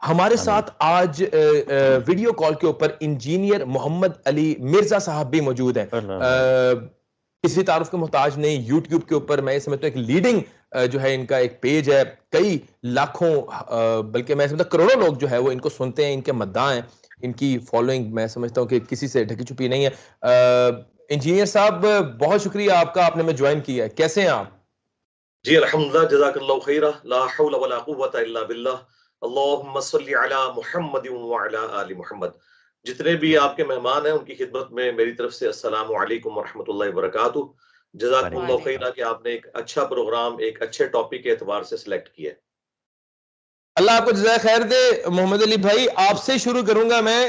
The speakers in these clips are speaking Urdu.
ہمارے آمین۔ ساتھ آج ویڈیو کال کے اوپر انجینئر محمد علی مرزا صاحب بھی موجود ہیں۔ اللہ علیہ۔ کسی تعارف کے محتاج نہیں، یوٹیوب کے اوپر میں سمجھتا ہوں ایک لیڈنگ جو ہے ان کا ایک پیج ہے، کئی لاکھوں بلکہ میں سمجھتا کروڑوں لوگ جو ہے وہ ان کو سنتے ہیں، ان کے مداح ہیں، ان کی فالوئنگ میں سمجھتا ہوں کہ کسی سے ڈھکی چھپی نہیں ہے۔ انجینئر صاحب بہت شکریہ آپ کا، آپ نے میں جوائن کیا ہے، کیسے ہیں آپ؟ جی الحمدللہ، جزاک اللہ خیرہ، لا حول ولا قوت الا باللہ، اللہم صلی علی محمد وعلی آل محمد۔ جتنے بھی آپ کے مہمان ہیں ان کی خدمت میں میری طرف سے السلام علیکم ورحمۃ اللہ وبرکاتہ۔ جزاکم وعلیکم اللہ السلام۔ خیرہ کہ آپ نے ایک اچھا پروگرام ایک اچھے ٹاپک کے اعتبار سے سلیکٹ کیا ہے۔ اللہ آپ کو جزائے خیر دے۔ محمد علی بھائی آپ سے شروع کروں گا میں۔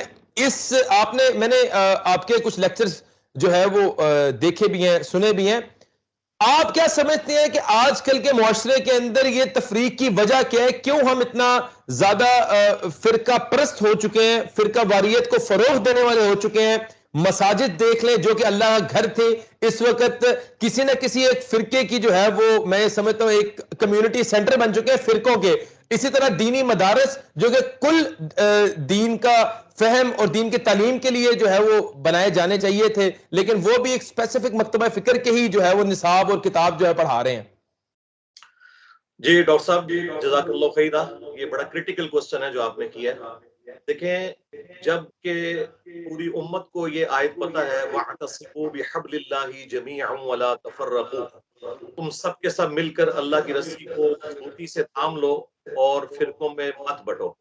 میں نے آپ کے کچھ لیکچرز جو ہے وہ دیکھے بھی ہیں، سنے بھی ہیں۔ آپ کیا سمجھتے ہیں کہ آج کل کے معاشرے کے اندر یہ تفریق کی وجہ کیا ہے؟ کیوں ہم اتنا زیادہ فرقہ پرست ہو چکے ہیں، فرقہ واریت کو فروغ دینے والے ہو چکے ہیں؟ مساجد دیکھ لیں جو کہ اللہ کا گھر تھے، اس وقت کسی نہ کسی ایک فرقے کی جو ہے وہ میں سمجھتا ہوں ایک کمیونٹی سینٹر بن چکے ہیں فرقوں کے۔ اسی طرح دینی مدارس جو کہ کل دین کا فہم اور دین کے تعلیم کے لیے جو ہے وہ بنائے جانے چاہیے تھے، لیکن وہ بھی ایک اسپیسیفک مکتبہ فکر کے ہی جو ہے وہ نصاب اور کتاب جو ہے پڑھا رہے ہیں۔ جی ڈاکٹر صاحب، جزاک اللہ خیرہ، یہ بڑا کریٹیکل کوسچن ہے جو آپ نے کیا ہے۔ دیکھیں، جب کہ پوری امت کو یہ آیت پتہ ہے وَاعْتَصِمُوا بِحَبْلِ اللَّهِ جَمِيعًا وَلَا تَفَرَّقُوا، تم سب کے سب مل کر اللہ کی رسی کو مضبوطی سے تھام لو اور فرقوں میں مت بٹو۔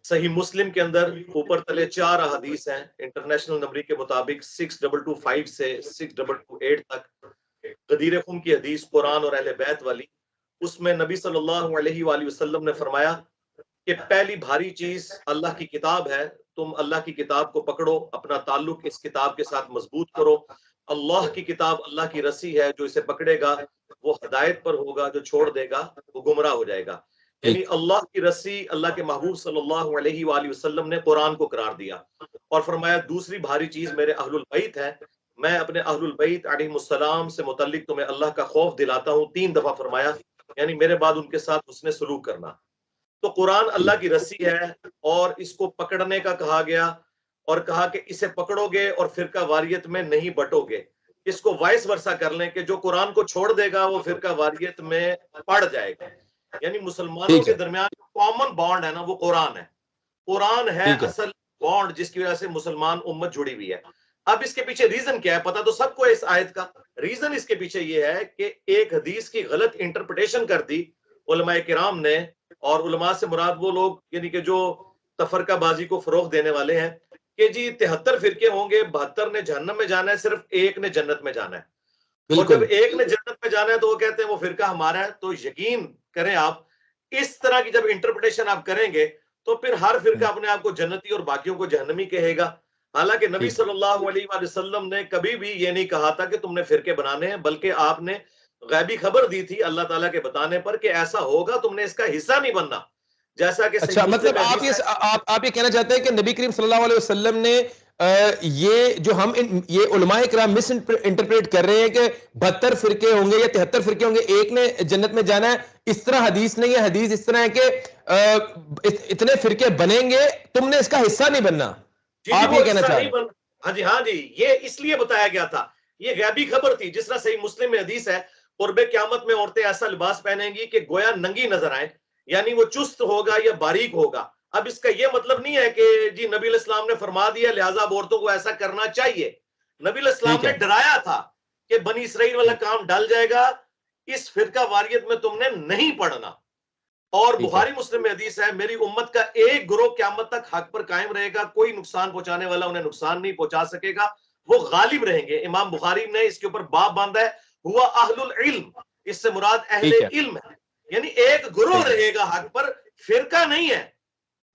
صحیح مسلم کے اندر اوپر تلے 4 احادیث ہیں، انٹرنیشنل نمبر کے مطابق 6225 سے 6228 تک۔ غدیر خم کی حدیث قرآن اور اہل بیت والی، اس میں نبی صلی اللہ علیہ وآلہ وسلم نے فرمایا کہ پہلی بھاری چیز اللہ کی کتاب ہے، تم اللہ کی کتاب کو پکڑو، اپنا تعلق اس کتاب کے ساتھ مضبوط کرو۔ اللہ کی کتاب اللہ کی رسی ہے، جو اسے پکڑے گا وہ ہدایت پر ہوگا، جو چھوڑ دے گا وہ گمراہ ہو جائے گا۔ یعنی اللہ کی رسی، اللہ کے محبوب صلی اللہ علیہ وآلہ وسلم نے قرآن کو قرار دیا اور فرمایا دوسری بھاری چیز میرے اہل البیت ہے، میں اپنے اہل البیت علیہ السلام سے متعلق تمہیں اللہ کا خوف دلاتا ہوں، 3 دفعہ فرمایا، یعنی میرے بعد ان کے ساتھ حسن سلوک کرنا۔ تو قرآن اللہ کی رسی ہے اور اس کو پکڑنے کا کہا گیا اور کہا کہ اسے پکڑو گے اور فرقہ واریت میں نہیں بٹو گے۔ اس کو وائس ورسا کر لیں کہ جو قرآن کو چھوڑ دے گا وہ فرقہ واریت میں پڑ جائے گا۔ یعنی مسلمانوں کے درمیان کامن بانڈ ہے نا، وہ قرآن ہے۔ قرآن ہے اصل بانڈ جس کی وجہ سے مسلمان امت جڑی ہوئی ہے۔ اب اس کے پیچھے ریزن کیا ہے؟ پتا تو سب کو اس آیت کا ریزن اس کے پیچھے یہ ہے کہ ایک حدیث کی غلط انٹرپریٹیشن کر دی علماء کرام نے، اور علماء سے مراد وہ لوگ یعنی کہ جو تفرقہ بازی کو فروغ دینے والے ہیں کہ جی 73 فرقے ہوں گے، 72 نے جہنم میں جانا ہے، صرف ایک نے جنت میں جانا ہے۔ اور جب ایک نے جنت میں جانا ہے تو وہ کہتے ہیں وہ فرقہ ہمارا ہے۔ تو یقین کریں آپ، اس طرح کی جب انٹرپریٹیشن آپ کریں گے تو پھر ہر فرقہ اپنے آپ کو جنتی اور باقیوں کو جہنمی کہے گا۔ حالانکہ نبی صلی اللہ علیہ وآلہ وسلم نے کبھی بھی یہ نہیں کہا تھا کہ تم نے فرقے بنانے ہیں، بلکہ آپ نے غیبی خبر دی تھی اللہ تعالیٰ کے بتانے پر کہ ایسا ہوگا، تم نے اس کا حصہ نہیں بننا، جیسا کہ اچھا، مطلب آپ یہ کہنا چاہتے ہیں کہ نبی کریم صلی اللہ علیہ وسلم نے یہ جو ہم یہ علماء کرام مس انٹرپریٹ کر رہے ہیں کہ 72 فرقے ہوں گے یا 73 فرقے ہوں گے، ایک نے جنت میں جانا ہے، اس طرح حدیث نہیں ہے۔ حدیث اس طرح ہے کہ اتنے فرقے بنیں گے، تم نے اس کا حصہ نہیں بننا، آپ یہ کہنا چاہ رہے ہیں؟ ہاں جی، یہ اس لیے بتایا گیا تھا، یہ غیبی خبر تھی۔ جس طرح صحیح مسلم میں حدیث ہے قرب قیامت میں عورتیں ایسا لباس پہنیں گی کہ گویا ننگی نظر آئیں، یعنی وہ چست ہوگا یا باریک ہوگا۔ اب اس کا یہ مطلب نہیں ہے کہ جی نبی علیہ السلام نے فرما دیا لہٰذا اب عورتوں کو ایسا کرنا چاہیے۔ نبی علیہ السلام نے ڈرایا تھا کہ بنی اسرائیل والا کام ڈل جائے گا، اس فرقہ واریت میں تم نے نہیں پڑھنا۔ اور بخاری مسلم میں حدیث ہے میری امت کا ایک گروہ قیامت تک حق پر قائم رہے گا، کوئی نقصان پہنچانے والا انہیں نقصان نہیں پہنچا سکے گا، وہ غالب رہیں گے۔ امام بخاری نے اس کے اوپر باب باندھا ہے ہوا اہل العلم، اس سے مراد اہل علم ہے، یعنی ایک گروہ رہے گا حق پر، فرقہ نہیں ہے۔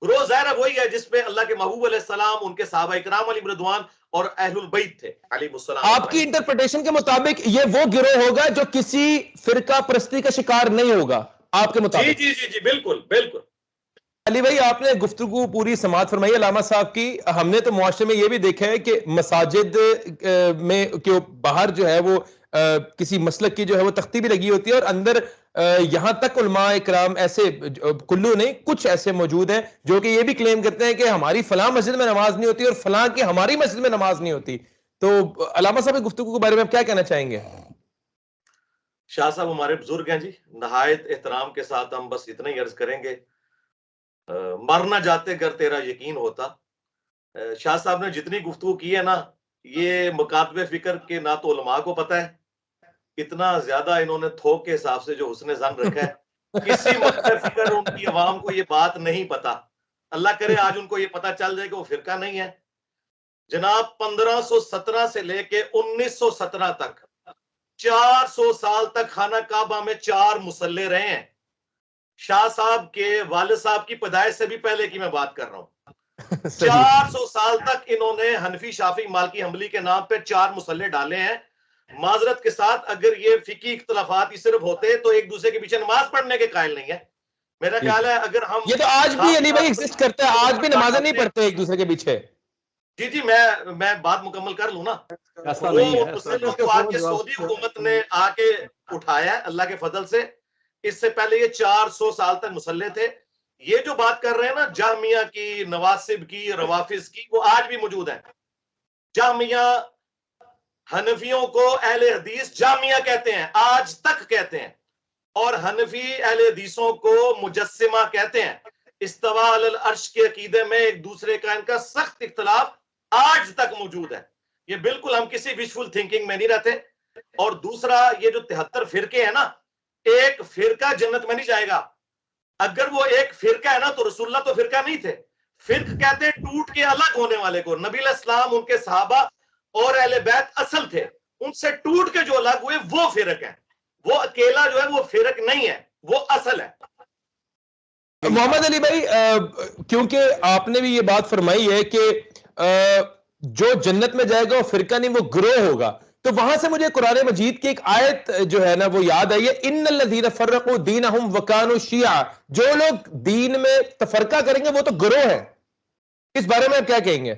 گروہ ظاہر وہی ہے جس میں اللہ کے محبوب علیہ السلام، ان کے صحابہ اکرام علیہ رضوان اور اہل البیت تھے علیہ السلام۔ آپ کی انٹرپریٹیشن کے مطابق یہ وہ گروہ ہوگا جو کسی فرقہ پرستی کا شکار نہیں ہوگا آپ کے مطابق؟ جی جی جی بالکل بالکل۔ علی بھائی آپ نے گفتگو پوری سماعت فرمائی علامہ صاحب کی۔ ہم نے تو معاشرے میں یہ بھی دیکھا ہے کہ مساجد میں باہر جو ہے وہ کسی مسلک کی جو ہے وہ تختی بھی لگی ہوتی ہے اور اندر یہاں تک علماء اکرام ایسے کلو نہیں کچھ ایسے موجود ہیں جو کہ یہ بھی کلیم کرتے ہیں کہ ہماری فلاں مسجد میں نماز نہیں ہوتی اور فلاں کی ہماری مسجد میں نماز نہیں ہوتی. تو علامہ صاحب کی گفتگو کے بارے میں آپ کیا کہنا چاہیں گے؟ شاہ صاحب ہمارے بزرگ ہیں جی, نہایت احترام کے ساتھ ہم بس اتنا ہی عرض کریں گے, مرنا جاتے گر تیرا یقین ہوتا. شاہ صاحب نے جتنی گفتگو کی ہے نا, یہ مکاتب فکر کے نہ تو علماء کو پتہ ہے, اتنا زیادہ انہوں نے تھوک کے حساب سے جو حسن ظن رکھا ہے, کسی مکتب فکر ان کی عوام کو یہ بات نہیں پتا. اللہ کرے آج ان کو یہ پتا چل جائے کہ وہ فرقہ نہیں ہے. جناب 1517 سے لے کے 1917 تک 400 سال تک خانہ کعبہ میں 4 مصلے رہے ہیں. شاہ صاحب کے والد صاحب کی پیدائش سے بھی پہلے کی میں بات کر رہا ہوں. 400 سال تک انہوں نے حنفی شافعی مالکی حنبلی کے نام پہ 4 مصلے ڈالے ہیں. معذرت کے ساتھ اگر یہ فقہی اختلافات ہی صرف ہوتے تو ایک دوسرے کے پیچھے نماز پڑھنے کے قائل نہیں ہے. میرا خیال ہے اگر ہم یہ تو آج بھی علی بھائی ایگزسٹ کرتا ہے, آج بھی نمازیں نہیں پڑھتے ایک دوسرے کے پیچھے. جی میں بات مکمل کر لوں نا. وہ مسلموں کو آج کے سعودی حکومت نے آ کے اٹھایا اللہ کے فضل سے. اس سے پہلے یہ 400 سال تک مسلح تھے. یہ جو بات کر رہے ہیں نا جامعہ کی, نواسب کی, روافظ کی, وہ آج بھی موجود ہیں. جامعہ حنفیوں کو اہل حدیث جامعہ کہتے ہیں, آج تک کہتے ہیں, اور حنفی اہل حدیثوں کو مجسمہ کہتے ہیں. استوا علی العرش کے عقیدے میں ایک دوسرے کا ان کا سخت اختلاف آج تک موجود ہے. یہ بالکل ہم کسی وشفل تھنکنگ میں نہیں رہتے. اور دوسرا یہ جو 73 فرقے ہیں نا, ایک فرقہ جنت میں نہیں جائے گا. اگر وہ ایک فرقہ ہے نا تو رسول اللہ تو فرقہ نہیں تھے. فرق کہتے ہیں ٹوٹ کے الگ ہونے والے کو. نبی علیہ السلام, ان کے صحابہ اور اہل بیت اصل تھے, ان سے ٹوٹ کے جو الگ ہوئے وہ فرق ہے. وہ اکیلا جو ہے وہ فرق نہیں ہے, وہ اصل ہے. محمد علی بھائی, کیونکہ آپ نے بھی یہ بات فرمائی ہے کہ جو جنت میں جائے گا وہ فرقہ نہیں, وہ گروہ ہوگا, تو وہاں سے مجھے قرآن مجید کی ایک آیت جو ہے نا وہ یاد آئی ہے, ان الذین فرقوا دینہم وکانوا شیعا. جو لوگ دین میں تفرقہ کریں گے وہ تو گروہ ہیں. اس بارے میں آپ کیا کہیں گے؟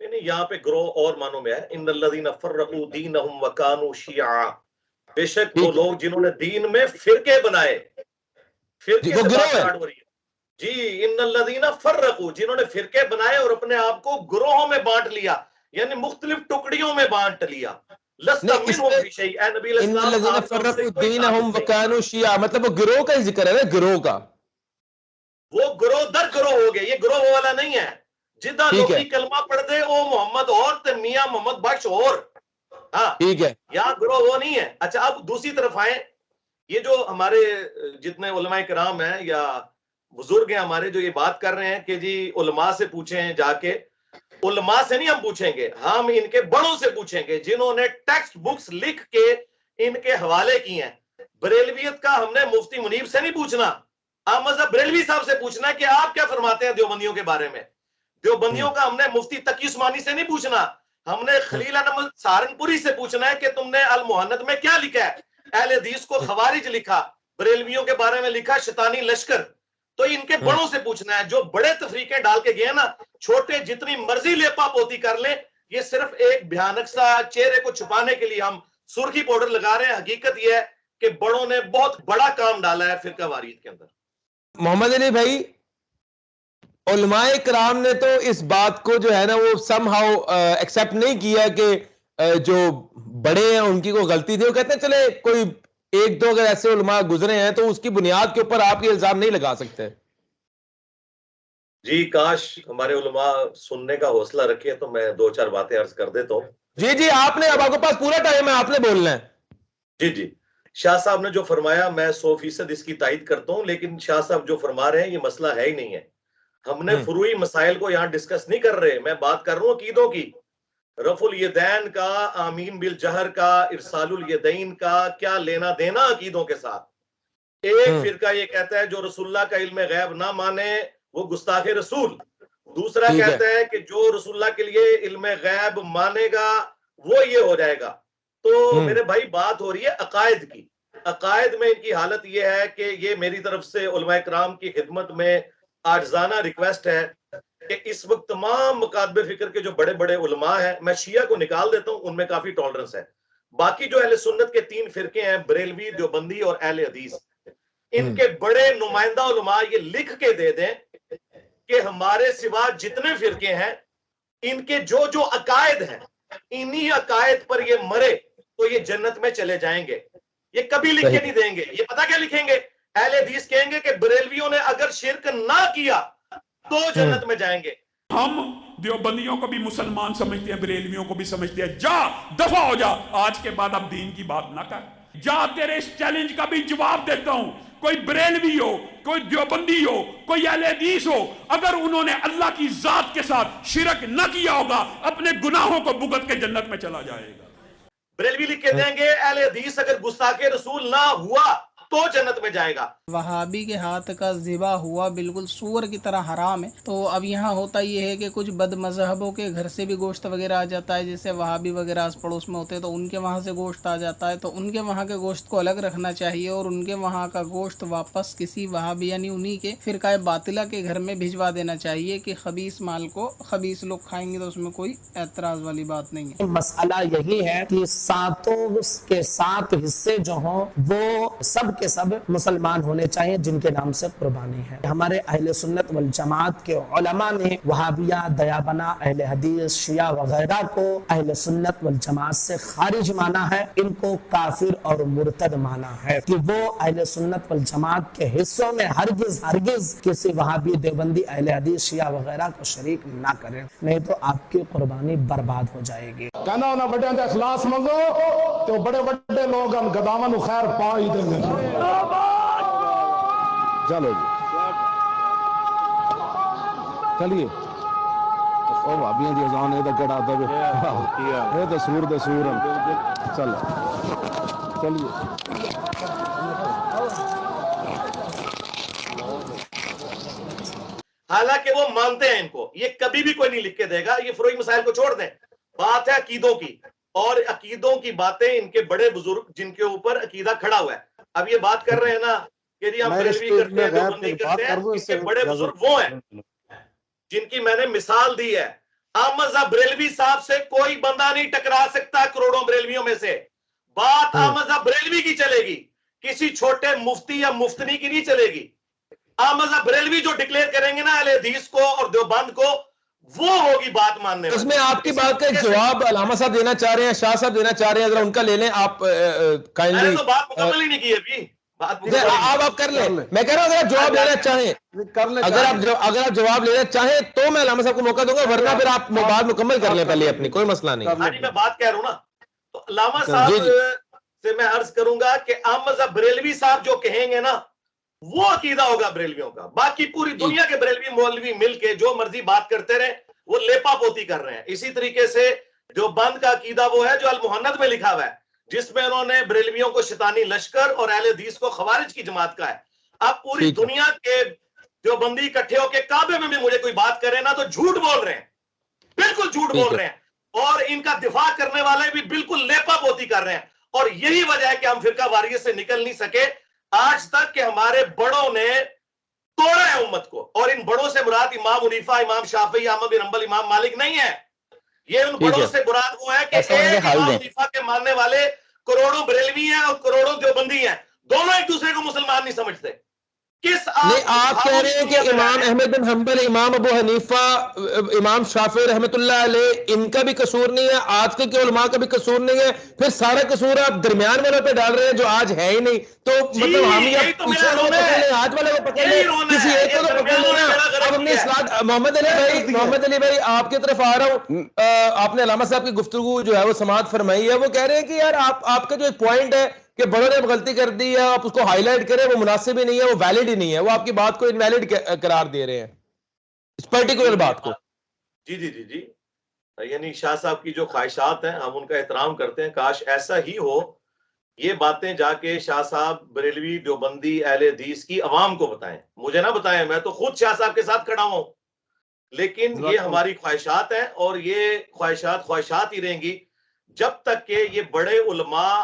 نہیں, یہاں پہ گروہ اور معنوں میں ہے. ان الذین فرقوا دینہم وکانوا شیعا, بے شک وہ لوگ جنہوں نے دین میں فرقے بنائے. فرقے وہ سے بات گروہ ہے. سٹارٹ ہو رہی ہے جی. ان الذین فرقوا, جنہوں نے فرقے بنائے اور اپنے آپ کو گروہوں میں بانٹ لیا, یعنی مختلف ٹکڑیوں میں بانٹ لیا. لست نہیں, اس منہم میں فی شیء, اے نبی علیہ ان السلام الذین آپ کا ان سے فرقوا کوئی دینہم تعلق نہیں. وکانوا شیعا, مطلب وہ گروہ کا ہی ذکر ہے نا, گروہ کا. وہ گروہ در گروہ ہو گئے, یہ گروہ وہ والا نہیں ہے. جدہ ٹھیک ہے, لوکی کلمہ پڑھ دے او محمد اور تے میاں محمد بخش اور, ہاں ٹھیک ہے. یہاں گروہ وہ نہیں ہے. اچھا اب دوسری طرف آئیں, یہ جو ہمارے جتنے علماء کرام ہیں یا بزرگ ہیں ہمارے جو یہ بات کر رہے ہیں کہ جی علماء سے پوچھیں جا کے, علماء سے نہیں ہم پوچھیں گے, ہم ان کے بڑوں سے پوچھیں گے جنہوں نے ٹیکسٹ بکس لکھ کے ان کے حوالے کی ہیں. بریلویت کا ہم نے مفتی منیب سے نہیں پوچھنا, احمد صاحب بریلوی صاحب سے پوچھنا ہے کہ آپ کیا فرماتے ہیں دیوبندیوں کے بارے میں. دیوبندیوں کا ہم نے مفتی تقی عثمانی سے نہیں پوچھنا, ہم نے خلیل احمد سہارنپوری سے پوچھنا ہے کہ تم نے المحند میں کیا لکھا ہے. اہل حدیث کو خوارج لکھا, بریلویوں کے بارے میں لکھا شیطانی لشکر. تو ان کے بڑوں سے پوچھنا ہے. جو بڑے تفریقیں ڈال کے گئے نا, چھوٹے جتنی مرضی لیپا پوتی کر لیں, یہ صرف ایک بھیانک سا چہرے کو چھپانے کے لیے ہم سرخی پاؤڈر لگا رہے ہیں. حقیقت یہ ہے کہ بڑوں نے بہت بڑا کام ڈالا ہے فرقہ واریت کے اندر. محمد علی بھائی, علماء کرام نے تو اس بات کو جو ہے نا وہ سم ہاؤ ایکسیپٹ نہیں کیا کہ جو بڑے ہیں ان کی کوئی غلطی تھی. وہ کہتے ہیں چلے کوئی ایک دو اگر ایسے علماء گزرے ہیں تو اس کی بنیاد کے اوپر آپ یہ الزام نہیں لگا سکتے. جی کاش ہمارے علماء سننے کا حوصلہ رکھے تو میں 2-4 باتیں عرض کر دیتا ہوں. جی آپ نے, اب آپ کے پاس پورا ٹائم ہے, آپ نے بولنا ہے. جی شاہ صاحب نے جو فرمایا میں 100% اس کی تائید کرتا ہوں, لیکن شاہ صاحب جو فرما رہے ہیں یہ مسئلہ ہے ہی نہیں ہے. ہم نے فروعی مسائل کو یہاں ڈسکس نہیں کر رہے, میں بات کر رہا ہوں عقیدوں کی. رفع الیدین کا, آمین بالجہر کا, ارسال الیدین کا کیا لینا دینا عقیدوں کے ساتھ. ایک فرقہ یہ کہتا ہے جو رسول اللہ کا علم غیب نہ مانے وہ گستاخ رسول. دوسرا کہتا ہے کہ جو رسول اللہ کے لیے علم غیب مانے گا وہ یہ ہو جائے گا. تو میرے بھائی بات ہو رہی ہے عقائد کی. عقائد میں ان کی حالت یہ ہے کہ یہ میری طرف سے علماء کرام کی خدمت میں عاجزانہ ریکویسٹ ہے کہ اس وقت تمام مکاتب فکر کے جو بڑے بڑے علماء ہیں, میں شیعہ کو نکال دیتا ہوں, ان میں کافی ٹالرنس ہے, باقی جو اہل سنت کے 3 فرقے ہیں، بریلوی، دیوبندی اور اہل حدیث، ان کے بڑے نمائندہ علماء یہ لکھ کے دے دیں کہ ہمارے سوا جتنے فرقے ہیں ان کے جو جو عقائد ہیں انہی عقائد پر یہ مرے تو یہ جنت میں چلے جائیں گے. یہ کبھی لکھ کے نہیں دیں گے. یہ پتہ کیا لکھیں گے؟ اہل حدیث کہیں گے کہ بریلویوں نے اگر شرک نہ کیا تو جنت میں جائیں گے. ہم دیوبندیوں کو بھی مسلمان سمجھتے ہیں، بریلویوں کو بھی سمجھتے ہیں. جا دفع ہو جا، آج کے بعد اب دین کی بات نہ کر. جا، تیرے اس چیلنج کا بھی جواب دیتا ہوں. کوئی بریلوی ہو، کوئی دیوبندی ہو، کوئی اہل حدیث ہو، اگر انہوں نے اللہ کی ذات کے ساتھ شرک نہ کیا ہوگا اپنے گناہوں کو بھگت کے جنت میں چلا جائے گا. بریلوی لکھ کے دیں گے اہل حدیث اگر گستاخ رسول نہ ہوا تو جنت میں جائے گا. وہابی کے ہاتھ کا ذبح ہوا بالکل سور کی طرح حرام ہے. تو اب یہاں ہوتا یہ ہے کہ کچھ بد مذہبوں کے گھر سے بھی گوشت وغیرہ آ جاتا ہے، جیسے وہابی وغیرہ آس پڑوس میں ہوتے ہیں تو ان کے وہاں سے گوشت آ جاتا ہے. تو ان کے وہاں کے گوشت کو الگ رکھنا چاہیے اور ان کے وہاں کا گوشت واپس کسی وہابی یعنی انہی کے فرقہ باطلہ کے گھر میں بھجوا دینا چاہیے کہ خبیث مال کو خبیث لوگ کھائیں گے تو اس میں کوئی اعتراض والی بات نہیں ہے. مسئلہ یہی ہے کہ ساتوں کے 7 حصے جو ہوں وہ سب کے سب مسلمان ہونے چاہیے جن کے نام سے قربانی ہے. ہمارے اہل سنت والجماعت کے علماء نے وہابیہ، دیابنا، اہل حدیث، شیعہ وغیرہ کو اہل سنت والجماعت سے خارج مانا ہے، ان کو کافر اور مرتد مانا ہے کہ وہ اہل سنت والجماعت کے حصوں میں ہرگز کسی وہابی، دیوبندی، اہل حدیث، شیعہ وغیرہ کو شریک نہ کریں، نہیں تو آپ کی قربانی برباد ہو جائے گی. کہنا انہاں بڑے دے اخلاص منگو تو بڑے بڑے لوگ ہم گداواں نو خیر پا ہی دیں گے. چلو جی چلیے او بھابیاں دی اذان اے تے کڑا تے اے تے سور دے سور چلو چلیے. حالانکہ وہ مانتے ہیں ان کو، یہ کبھی بھی کوئی نہیں لکھ کے دے گا. یہ فروعی مسائل کو چھوڑ دیں، بات ہے عقیدوں کی، اور عقیدوں کی باتیں ان کے بڑے بزرگ جن کے اوپر عقیدہ کھڑا ہوا ہے. اب یہ بات کر رہے ہیں نا کہ جی ہم بریلوی کرتے ہیں، دیوبندی کرتے ہیں، ان کے بڑے بزرگ وہ ہیں جن کی میں نے مثال دی ہے. احمد بریلوی صاحب سے کوئی بندہ نہیں ٹکرا سکتا کروڑوں بریلویوں میں سے. بات احمد بریلوی کی چلے گی، کسی چھوٹے مفتی یا مفتنی کی نہیں چلے گی. احمد بریلوی جو ڈکلیئر کریں گے نا اہل حدیث کو اور دیوبند کو، وہ ہوگی بات ماننے والی. اس میں آپ کی بات کا ایک جواب علامہ صاحب دینا چاہ رہے ہیں، شاہ صاحب دینا چاہ رہے ہیں، ذرا ان کا لے لیں آپ کائنڈلی. میں نے تو بات مکمل ہی نہیں کی ابھی. آپ کر لیں. میں کہہ رہا ہوں اگر آپ جواب لینا چاہیں، اگر آپ جواب لینا چاہیں تو میں علامہ صاحب کو موقع دوں گا، ورنہ پھر آپ بات مکمل کر لیں پہلے اپنی، کوئی مسئلہ نہیں. میں بات کہہ رہا ہوں نا. تو علامہ صاحب سے میں عرض کروں گا کہ احمد بریلوی صاحب جو کہیں گے نا وہ عقیدہ ہوگا بریلویوں کا. باقی پوری دنیا کے بریلوی مولوی مل کے جو مرضی بات کرتے رہے، وہ لیپا پوتی کر رہے ہیں. اسی طریقے سے جو بند کا عقیدہ وہ ہے جو المحند میں لکھا ہوا ہے، جس میں انہوں نے بریلویوں کو شیطانی لشکر اور اہل حدیث کو خوارج کی جماعت کا ہے. اب پوری دنیا کے جو بندی اکٹھے ہو کے کعبے میں بھی مجھے کوئی بات کرے نا تو جھوٹ بول رہے ہیں، بالکل جھوٹ بول رہے ہیں، اور ان کا دفاع کرنے والے بھی بالکل لیپا پوتی کر رہے ہیں. اور یہی وجہ ہے کہ ہم فرقہ واریت سے نکل نہیں سکے آج تک کہ ہمارے بڑوں نے توڑا ہے امت کو. اور ان بڑوں سے مراد امام حنیفہ، امام شافعی، احمد بن حنبل، امام مالک نہیں ہے. یہ ان بڑوں سے مراد وہ ہے کہ ایک امام حنیفہ کے ماننے والے کروڑوں بریلوی ہیں اور کروڑوں دیوبندی ہیں، دونوں ایک دوسرے کو مسلمان نہیں سمجھتے. نہیں، آپ کہہ رہے ہیں کہ امام احمد بن حنبل، امام ابو حنیفہ، امام شافعی رحمۃ اللہ علیہ ان کا بھی قصور نہیں ہے، آج کے علماء کا بھی قصور نہیں ہے، پھر سارا قصور آپ درمیان والوں پہ ڈال رہے ہیں جو آج ہے ہی نہیں. تو مطلب ہم یا پیچھے والوں کو پکڑ لیں، آج والے کو پکڑ لیں، کسی ایک کو تو پکڑ لیں نا. اب اپنی اصلاح. محمد علی بھائی آپ کی طرف آ رہا ہوں. آپ نے علامہ صاحب کی گفتگو جو ہے وہ سماعت فرمائی ہے. وہ کہہ رہے ہیں کہ یار آپ کا جو ایک پوائنٹ ہے کہ بڑوں نے غلطی کر دی ہے، آپ اس کو ہائی لائٹ کریں، وہ مناسب ہی نہیں ہے، وہ ویلڈ ہی نہیں ہے، وہ آپ کی بات کو انویلڈ قرار دے رہے ہیں اس پرٹیکولر بات کو. جی جی جی جی یعنی شاہ صاحب کی جو خواہشات ہیں ہم ان کا احترام کرتے ہیں، کاش ایسا ہی ہو. یہ باتیں جا کے شاہ صاحب بریلوی، دیوبندی، اہل حدیث کی عوام کو بتائیں، مجھے نہ بتائیں. میں تو خود شاہ صاحب کے ساتھ کھڑا ہوں، لیکن یہ ہماری خواہشات ہیں اور یہ خواہشات ہی رہیں گی جب تک کہ یہ بڑے علماء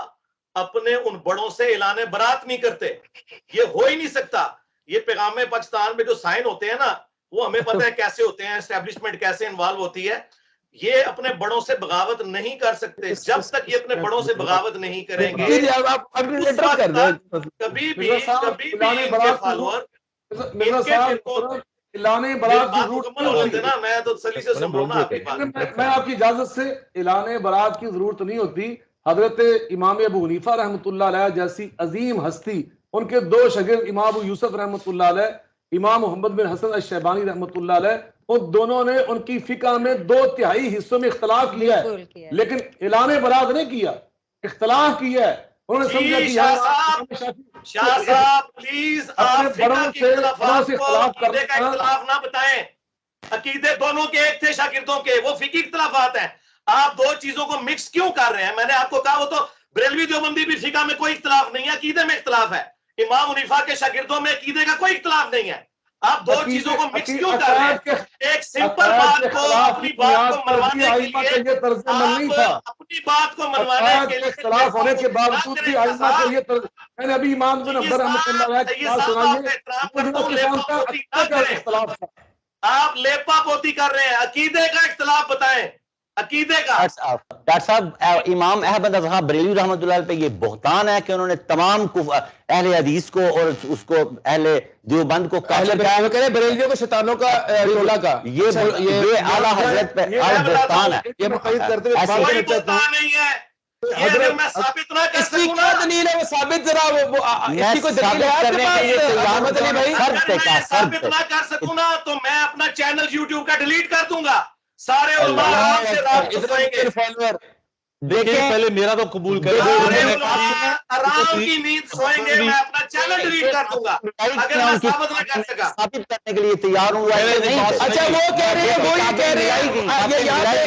اپنے ان بڑوں سے اعلان برات نہیں کرتے. یہ ہو ہی نہیں سکتا. یہ پیغام پاکستان میں جو سائن ہوتے ہیں نا وہ ہمیں پتہ ہے کیسے ہوتے ہیں، اسٹیبلشمنٹ کیسے انوالو ہوتی ہے. یہ اپنے بڑوں سے بغاوت نہیں کر سکتے. جب تک یہ اپنے بڑوں سے بغاوت نہیں کریں گے اس وقت تک کبھی بھی ان کے فالوور اعلان برات کی ضرورت مکمل ہونے دینا. میں تو تسلی سے سن رہا ہوں نا آپ کی بات. میں آپ کی اجازت سے اعلان برات کی ضرورت نہیں ہوتی. حضرت امام ابو حنیفہ رحمۃ اللہ علیہ جیسی عظیم ہستی, ان کے دو شاگرد امام ابو یوسف رحمۃ اللہ علیہ, امام محمد بن حسن الشیبانی رحمۃ اللہ علیہ, ان دونوں نے ان کی فقہ میں 2/3 حصوں میں اختلاف کیا ہے, لیکن اعلان برات نہیں کیا, اختلاف کیا ہے. انہوں نے سمجھا کہ شاہ صاحب پلیز آپ فقہ کے اختلافات کو عقیدے کا اختلاف نہ بتائیں. عقیدے دونوں کے ایک تھے شاگردوں کے, وہ فقہی اختلافات ہیں. آپ دو چیزوں کو مکس کیوں کر رہے ہیں؟ میں نے آپ کو کہا وہ تو بریلوی دیوبندی بھی فقہ میں کوئی اختلاف نہیں ہے, عقیدے میں اختلاف ہے. امام حنیفہ کے شاگردوں میں عقیدے کا کوئی اختلاف نہیں ہے. آپ دو چیزوں کو مکس کیوں کر رہے ہیں؟ ایک سمپل بات کو اپنی بات کو منوانے کے لیے آپ اپنی بات کو منوانے کے لیے اختلاف ہونے کے باوجود بھی آئمہ کے یہ طرز, میں نے ابھی امام بن عبد رحمۃ اللہ علیہ کی بات سنائی ہے. آپ لیپا پوتی کر رہے ہیں. عقیدے کا اختلاف بتائیں, عقیدے کا. ڈاکٹر صاحب امام احمد اظہر بریلوی رحمۃ اللہ پہ یہ بہتان ہے کہ انہوں نے تمام اہل حدیث کو اور اس کو اہل دیوبند کو بریلویوں کو شیطانوں کا ٹولہ کا, یہ اعلیٰ حضرت پہ بہتان ہے. یہ مقید کرتے ہوئے کوئی بہتان نہیں ہے. یہ اگر میں ثابت نہ کر سکوں نا, دلیل ہے وہ ثابت ذرا اس کی کوئی دلیل ہے آپ کے پاس احمد علی بھائی؟ اگر میں ثابت نہ کر سکوں نا تو میں اپنا چینل یوٹیوب کا ڈیلیٹ کر دوں گا. سارے علماء آرام سے رات کو سوئیں گے. دیکھیں پہلے میرا تو قبول کریں, آرام کی نیند سوئیں گے. میں اپنا چینل ڈیلیٹ کر دوں گا اگر میں ثابت نہ کر سکا. ثابت کرنے کے لیے تیار ہوں. اچھا وہ کہہ رہے ہیں, وہ یہ کہہ رہے ہیں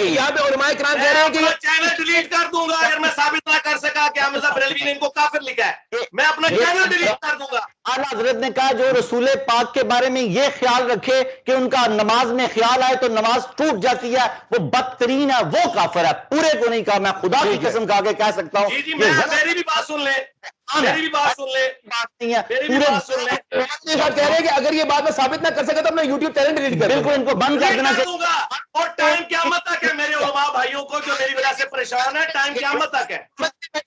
یہاں پہ علماء کرام کہہ رہے ہیں کہ چینل ڈیلیٹ کر دوں گا اگر میں ثابت نہ کر سکا کہ حمزہ بریلوی نے ان کو کافر لکھا ہے. میں اپنا چینل ڈیلیٹ کر دوں گا. اعلیٰ حضرت نے کہا جو رسول پاک کے بارے میں یہ خیال رکھے کہ ان کا نماز میں خیال آئے تو نماز ٹوٹ جاتی ہے, وہ بدترین ہے, وہ کافر ہے. پورے کو نہیں کہا, میں خدا کی قسم کھا کے کہہ سکتا ہوں. جی میری بھی بات سن لیں, میری بھی بات سن لیں, میری بھی بات سن لیں. کہہ رہے ہیں کہ اگر یہ بات میں ثابت نہ کر سکا تو میں یوٹیوب چینل ڈیلیٹ کر بالکل ان کو بند کر دینا دوں گا. اور ٹائم قیامت تک ہے میرے علماء بھائیوں کو جو میری وجہ سے پریشان ہے, ٹائم قیامت تک ہے.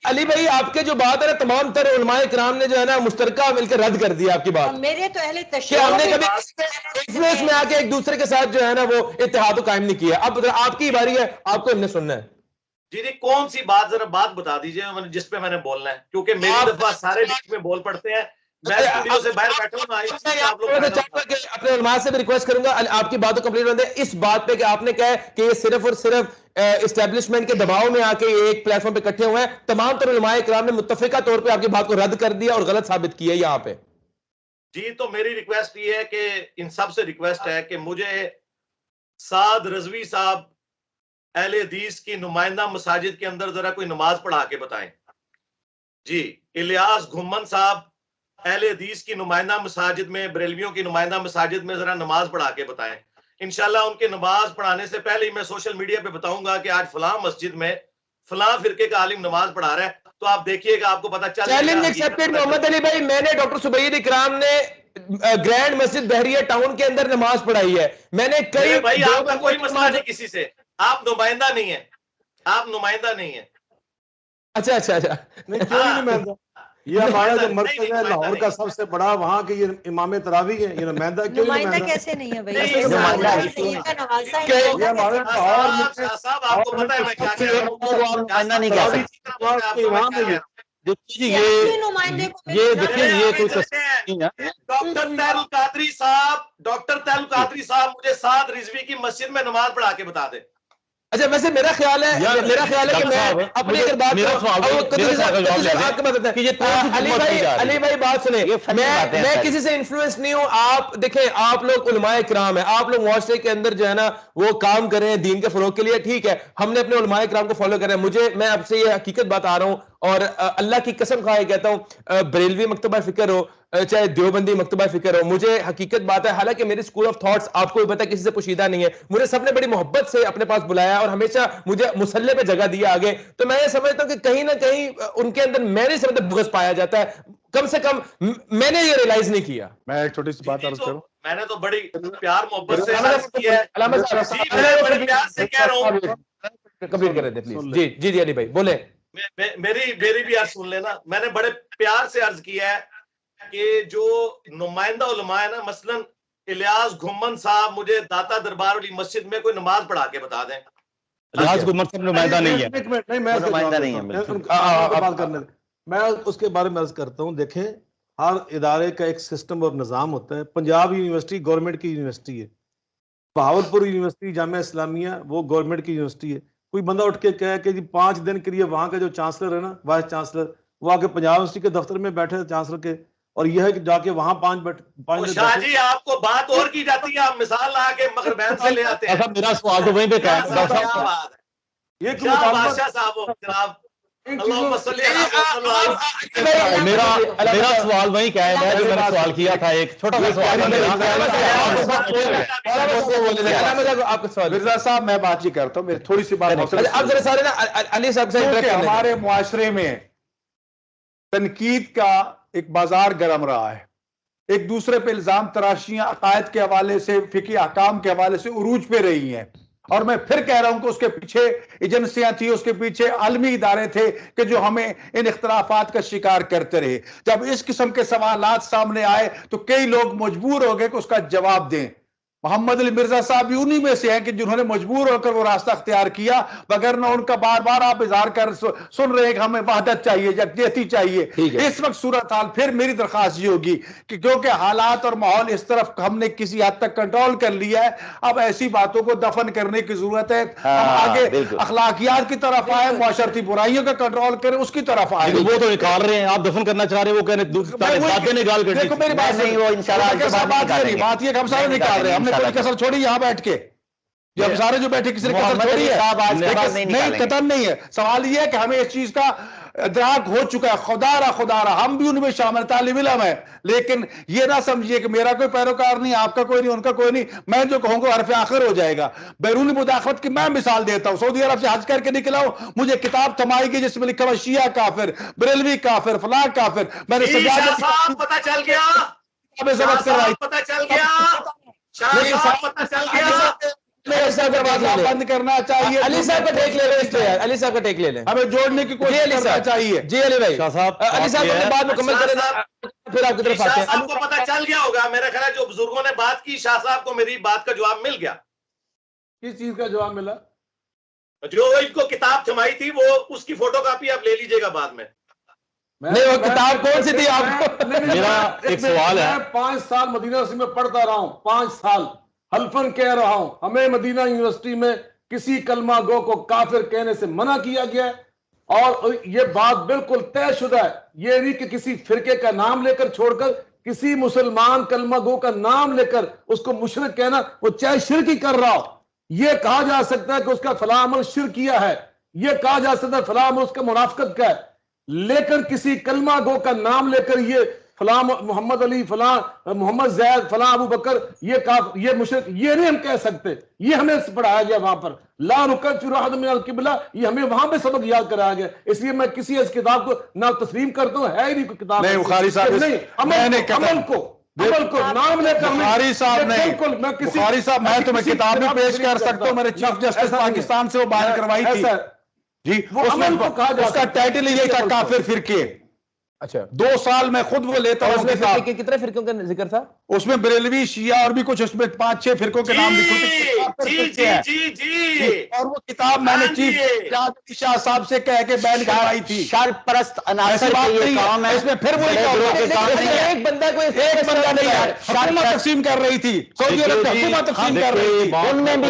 علی بھائی آپ کے جو بات ہے نا, تمام تر علماء کرام نے جو ہے نا مشترکہ مل کے رد کر دیا آپ کی بات. میرے تو اہل کہ ہم نے کبھی انفلوئنس میں آ کے ایک دوسرے کے ساتھ جو ہے نا وہ اتحاد قائم نہیں کیا. اب آپ کی باری ہے, آپ کو ہم نے سننا ہے. جی کون سی بات, ذرا بات بتا دیجئے جس پہ میں نے بولنا ہے, کیونکہ میری دفعہ سارے بیچ میں بول پڑتے ہیں. میں اسٹوڈیو سے باہر بیٹھا ہوں. اپنے علماء سے بھی ریکویسٹ کروں گا آپ کی بات کو کمپلیٹ ہونے دیں. اس بات پہ کہ آپ نے کہا ہے کہ یہ صرف اور صرف اسٹیبلشمنٹ کے دباؤ میں آ کے ایک پلیٹ فارم پہ اکٹھے ہوئے ہیں. تمام تر علماء کرام نے متفقہ طور پہ آپ کی بات کو رد کر دیا اور غلط ثابت کیا یہاں پہ. جی تو میری ریکویسٹ یہ ہے کہ ان سب سے ریکویسٹ ہے کہ مجھے سعد رضوی صاحب اہل حدیث کی نمائندہ مساجد کے اندر ذرا کوئی نماز پڑھا کے بتائیں. جی الیاس گھمن صاحب اہل حدیث کی نمائندہ مساجد میں, بریلویوں کی نمائندہ مساجد میں ذرا نماز پڑھا کے بتائیں. انشاءاللہ ان کے نماز پڑھانے سے پہلے ہی میں سوشل میڈیا پہ بتاؤں گا کہ آج فلاں مسجد میں فلاں فرقے کا عالم نماز پڑھا رہا ہے, تو آپ دیکھیے گا, آپ کو پتا چل چیلنج ایکسپٹڈ. محمد علی بھائی میں نے ڈاکٹر سبیر اکرام نے گرینڈ مسجد بحریہ ٹاؤن کے اندر نماز پڑھائی ہے. میں نے کئی بھائی آپ کا کوئی مسئلہ نہیں کسی سے, آپ نمائندہ نہیں ہیں, آپ نمائندہ نہیں ہیں. اچھا اچھا اچھا نہیں کیوں نہیں نمائندہ, یہ ہمارا جو مرکز ہے لاہور کا سب سے بڑا, وہاں کے یہ امام تراویح ہیں, یہ نمائندہ کیوں نہیں نمائندہ کیسے نہیں ہے بھائی؟ یہ ہمارے لاہور میں صاحب آپ کو پتہ ہے میں کیا کہہ رہا ہوں, نمائندہ نہیں کہہ سکتے. یہ دیکھیں یہ کوئی ڈاکٹر تیل القادری صاحب مجھے سعد رضوی کی مسجد میں نماز پڑھا کے بتا دے. اچھا ویسے میرا خیال ہے کہ میں اپنی اگر بات علی بھائی بات سنیں, میں کسی سے انفلوئنس نہیں ہوں. آپ دیکھیں, آپ لوگ علماء کرام ہیں, آپ لوگ معاشرے کے اندر جو ہے نا وہ کام کریں دین کے فروغ کے لیے, ٹھیک ہے, ہم نے اپنے علماء کرام کو فالو کریں. میں آپ سے یہ حقیقت بات آ رہا ہوں اور اللہ کی قسم کھا کے کہتا ہوں, بریلوی مکتبہ فکر ہو چاہے دیوبندی مکتبہ فکر ہو, مجھے حقیقت بات ہے, حالانکہ میری اسکول آف تھاٹس آپ کو بھی پتا ہے کسی سے پوشیدہ نہیں ہے, مجھے سب نے بڑی محبت سے اپنے پاس بلایا اور ہمیشہ مجھے مسلح پہ جگہ دیا آگے. تو میں یہ سمجھتا ہوں کہ کہیں نہ کہیں ان کے اندر میں نہیں سمجھتا بغض پایا جاتا ہے. کم سے کم میں نے یہ ریلائز نہیں کیا. میں ایک چھوٹی سی بات عرض کروں. میں نے تو بڑی پیار محبت سے عرض کیا ہے. میں بڑے پیار سے کہہ رہا ہوں. کمپلیٹ کر دیتے پلیز. جی علی بھائی بولے. میری بھی عرض سن لینا. میں نے بڑے پیار سے عرض کیا ہے کہ جو نمائندہ علماء ہے نا، مثلا الیاس گھمن صاحب مجھے داتا دربار والی مسجد میں کوئی نماز پڑھا کے بتا دیں. الیاس گھمن صاحب نمائندہ نہیں ہے. نمائندہ نہیں ہے. میں اس کے بارے میں عرض کرتا ہوں. دیکھیں ہر ادارے کا ایک سسٹم اور نظام ہوتا ہے. پنجاب یونیورسٹی گورنمنٹ کی یونیورسٹی ہے. بہاولپور یونیورسٹی جامعہ اسلامیہ وہ گورنمنٹ کی یونیورسٹی ہے. کوئی بندہ اٹھ کے کہے کہ جی 5 دن کے لیے وہاں کا جو چانسلر ہے نا، وائس چانسلر، وہ آ کے پنجاب یونیورسٹی کے دفتر میں بیٹھے چانسلر کے، اور یہ ہے کہ جا کے وہاں 5 دن. شاہ جی آپ کو بات اور کی جاتی ہے، آپ مثال لا کے مغربین سے لے آتے ہیں. میرا سوال تو وہیں پہ کیا ہے. یہ بادشاہ صاحب جناب میرا سوال وہی کیا ہے جو میں نے سوال کیا تھا. ایک چھوٹا سا سوال. مرزا صاحب میں بات ہی کرتا ہوں، میری تھوڑی سی بات. اب ذرا سارے نا علی صاحب سے ہمارے معاشرے میں تنقید کا ایک بازار گرم رہا ہے. ایک دوسرے پہ الزام تراشیاں عقائد کے حوالے سے، فقہی احکام کے حوالے سے عروج پہ رہی ہیں. اور میں پھر کہہ رہا ہوں کہ اس کے پیچھے ایجنسیاں تھیں، اس کے پیچھے عالمی ادارے تھے کہ جو ہمیں ان اختلافات کا شکار کرتے رہے. جب اس قسم کے سوالات سامنے آئے تو کئی لوگ مجبور ہو گئے کہ اس کا جواب دیں. محمد علی مرزا صاحب بھی انہی میں سے ہیں کہ جنہوں نے مجبور ہو کر وہ راستہ اختیار کیا، وگرنہ ان کا بار بار آپ اظہار کر سن رہے ہیں کہ ہمیں وحدت چاہیے، یکجہتی چاہیے. اس وقت صورتحال پھر میری درخواست یہ ہوگی کہ کیونکہ حالات اور ماحول اس طرف ہم نے کسی حد تک کنٹرول کر لیا ہے، اب ایسی باتوں کو دفن کرنے کی ضرورت ہے. ہم آگے اخلاقیات کی طرف آئے، معاشرتی برائیوں کا کنٹرول کریں، اس کی طرف آئے. وہ تو نکال رہے ہیں، آپ دفن کرنا چاہ رہے ہیں، وہ کہنے باتیں نکال کر. دیکھو میری بات نہیں، وہ انشاءاللہ بات یہ کہ ہم سارے نکال رہے ہیں. ہم نے کوئی کسر چھوڑی یہاں بیٹھ کے، جو ہم سارے جو بیٹھے کسی نے کسر چھوڑی ہے نہیں، قطن نہیں ہے. سوال یہ ہے کہ ہمیں اس چیز کا ادراک ہو چکا ہے. خدا را ہم بھی ان میں شامل طالب علم ہیں، لیکن یہ نہ سمجھیے کہ میرا کوئی پیروکار نہیں، آپ کا کوئی نہیں، ان کا کوئی نہیں. میں جو کہوں گا حرف آخر ہو جائے گا. بیرونی مداخلت کی میں مثال دیتا ہوں. سعودی عرب سے حج کر کے نکلا ہوں، مجھے کتاب تھمائی گئی جس میں لکھا ہوا شیعہ کافر، بریلوی کافر، فلاں کافر. میں نے پتہ چل گیا، پتہ چل گیا. بند کرنا چاہیے. علی صاحب کا ٹیک لے لیں. علی صاحب کا ٹیک لے لیں. ہمیں جوڑنے کی کوشش کرنا چاہیے. جی علی بھائی. علی صاحب اپنی بات مکمل کریں، پھر آپ کی طرف آتے ہیں. شاہ صاحب کو پتہ چل گیا ہوگا، میرا خیال ہے جو بزرگوں نے بات کی، شاہ صاحب کو میری بات کا جواب مل گیا. کس چیز کا جواب ملا؟ جو ان کو کتاب تھمائی تھی، وہ اس کی فوٹو کاپی آپ لے لیجئے گا بعد میں. نہیں وہ کتاب کون سی تھی آپ کو؟ میرا ایک سوال ہے. میں 5 سال مدینہ یونیورسٹی میں پڑھتا رہا ہوں، 5 سال حلفاً کہہ رہا ہوں ہمیں مدینہ یونیورسٹی میں کسی کلمہ گو کو کافر کہنے سے منع کیا گیا ہے. اور یہ بات بالکل طے شدہ ہے. یہ نہیں کہ کسی فرقے کا نام لے کر چھوڑ کر کسی مسلمان کلمہ گو کا نام لے کر اس کو مشرک کہنا، وہ چاہے شرک ہی کر رہا ہو. یہ کہا جا سکتا ہے کہ اس کا فلاں عمل شرک کیا ہے، یہ کہا جا سکتا ہے فلاں عمل اس کا منافقت کا ہے. لیکن کسی کلمہ گو کا نام لے کر یہ فلاں محمد علی، فلاں محمد زید، فلاں ابو بکر، یہ مشرک، یہ نہیں ہم کہہ سکتے. یہ ہمیں پڑھایا گیا وہاں پر لا نکفر احد من القبلہ، یہ ہمیں وہاں پہ سبق یاد کرایا گیا. اس لیے میں کسی اس کتاب کو نہ تسلیم کرتا ہوں، ہے ہی نہیں کوئی کتاب. نہیں بخاری صاحب نہیں، عمل کو نام لے کر. بخاری صاحب نہیں، بالکل میں کسی بخاری صاحب میں تمہیں کتاب بھی پیش کر سکتا ہوں. میں نے چیف جسٹس پاکستان سے وہ بیان کروائی تھی جی. اس کا ٹائٹل یہ تھا کافر فرقے. اچھا 2 سال میں خود وہ لیتا ہوں کتاب. کتنے فرقوں کا ذکر تھا اس میں بریلوی، شیعہ اور بھی کچھ، اس میں 5-6 فرقوں کے نام لکھے. اور وہ کتاب میں نے چیف شاہ صاحب سے کہہ کے بیان کروائی تھی. شرپرست عناصر کے یہ کام ہے. اس میں پھر وہ ایک بندہ نہیں ہے. حکومت تقسیم کر رہی تھی، سعودی عرب حکومت تقسیم کر رہی تھی. ان میں بھی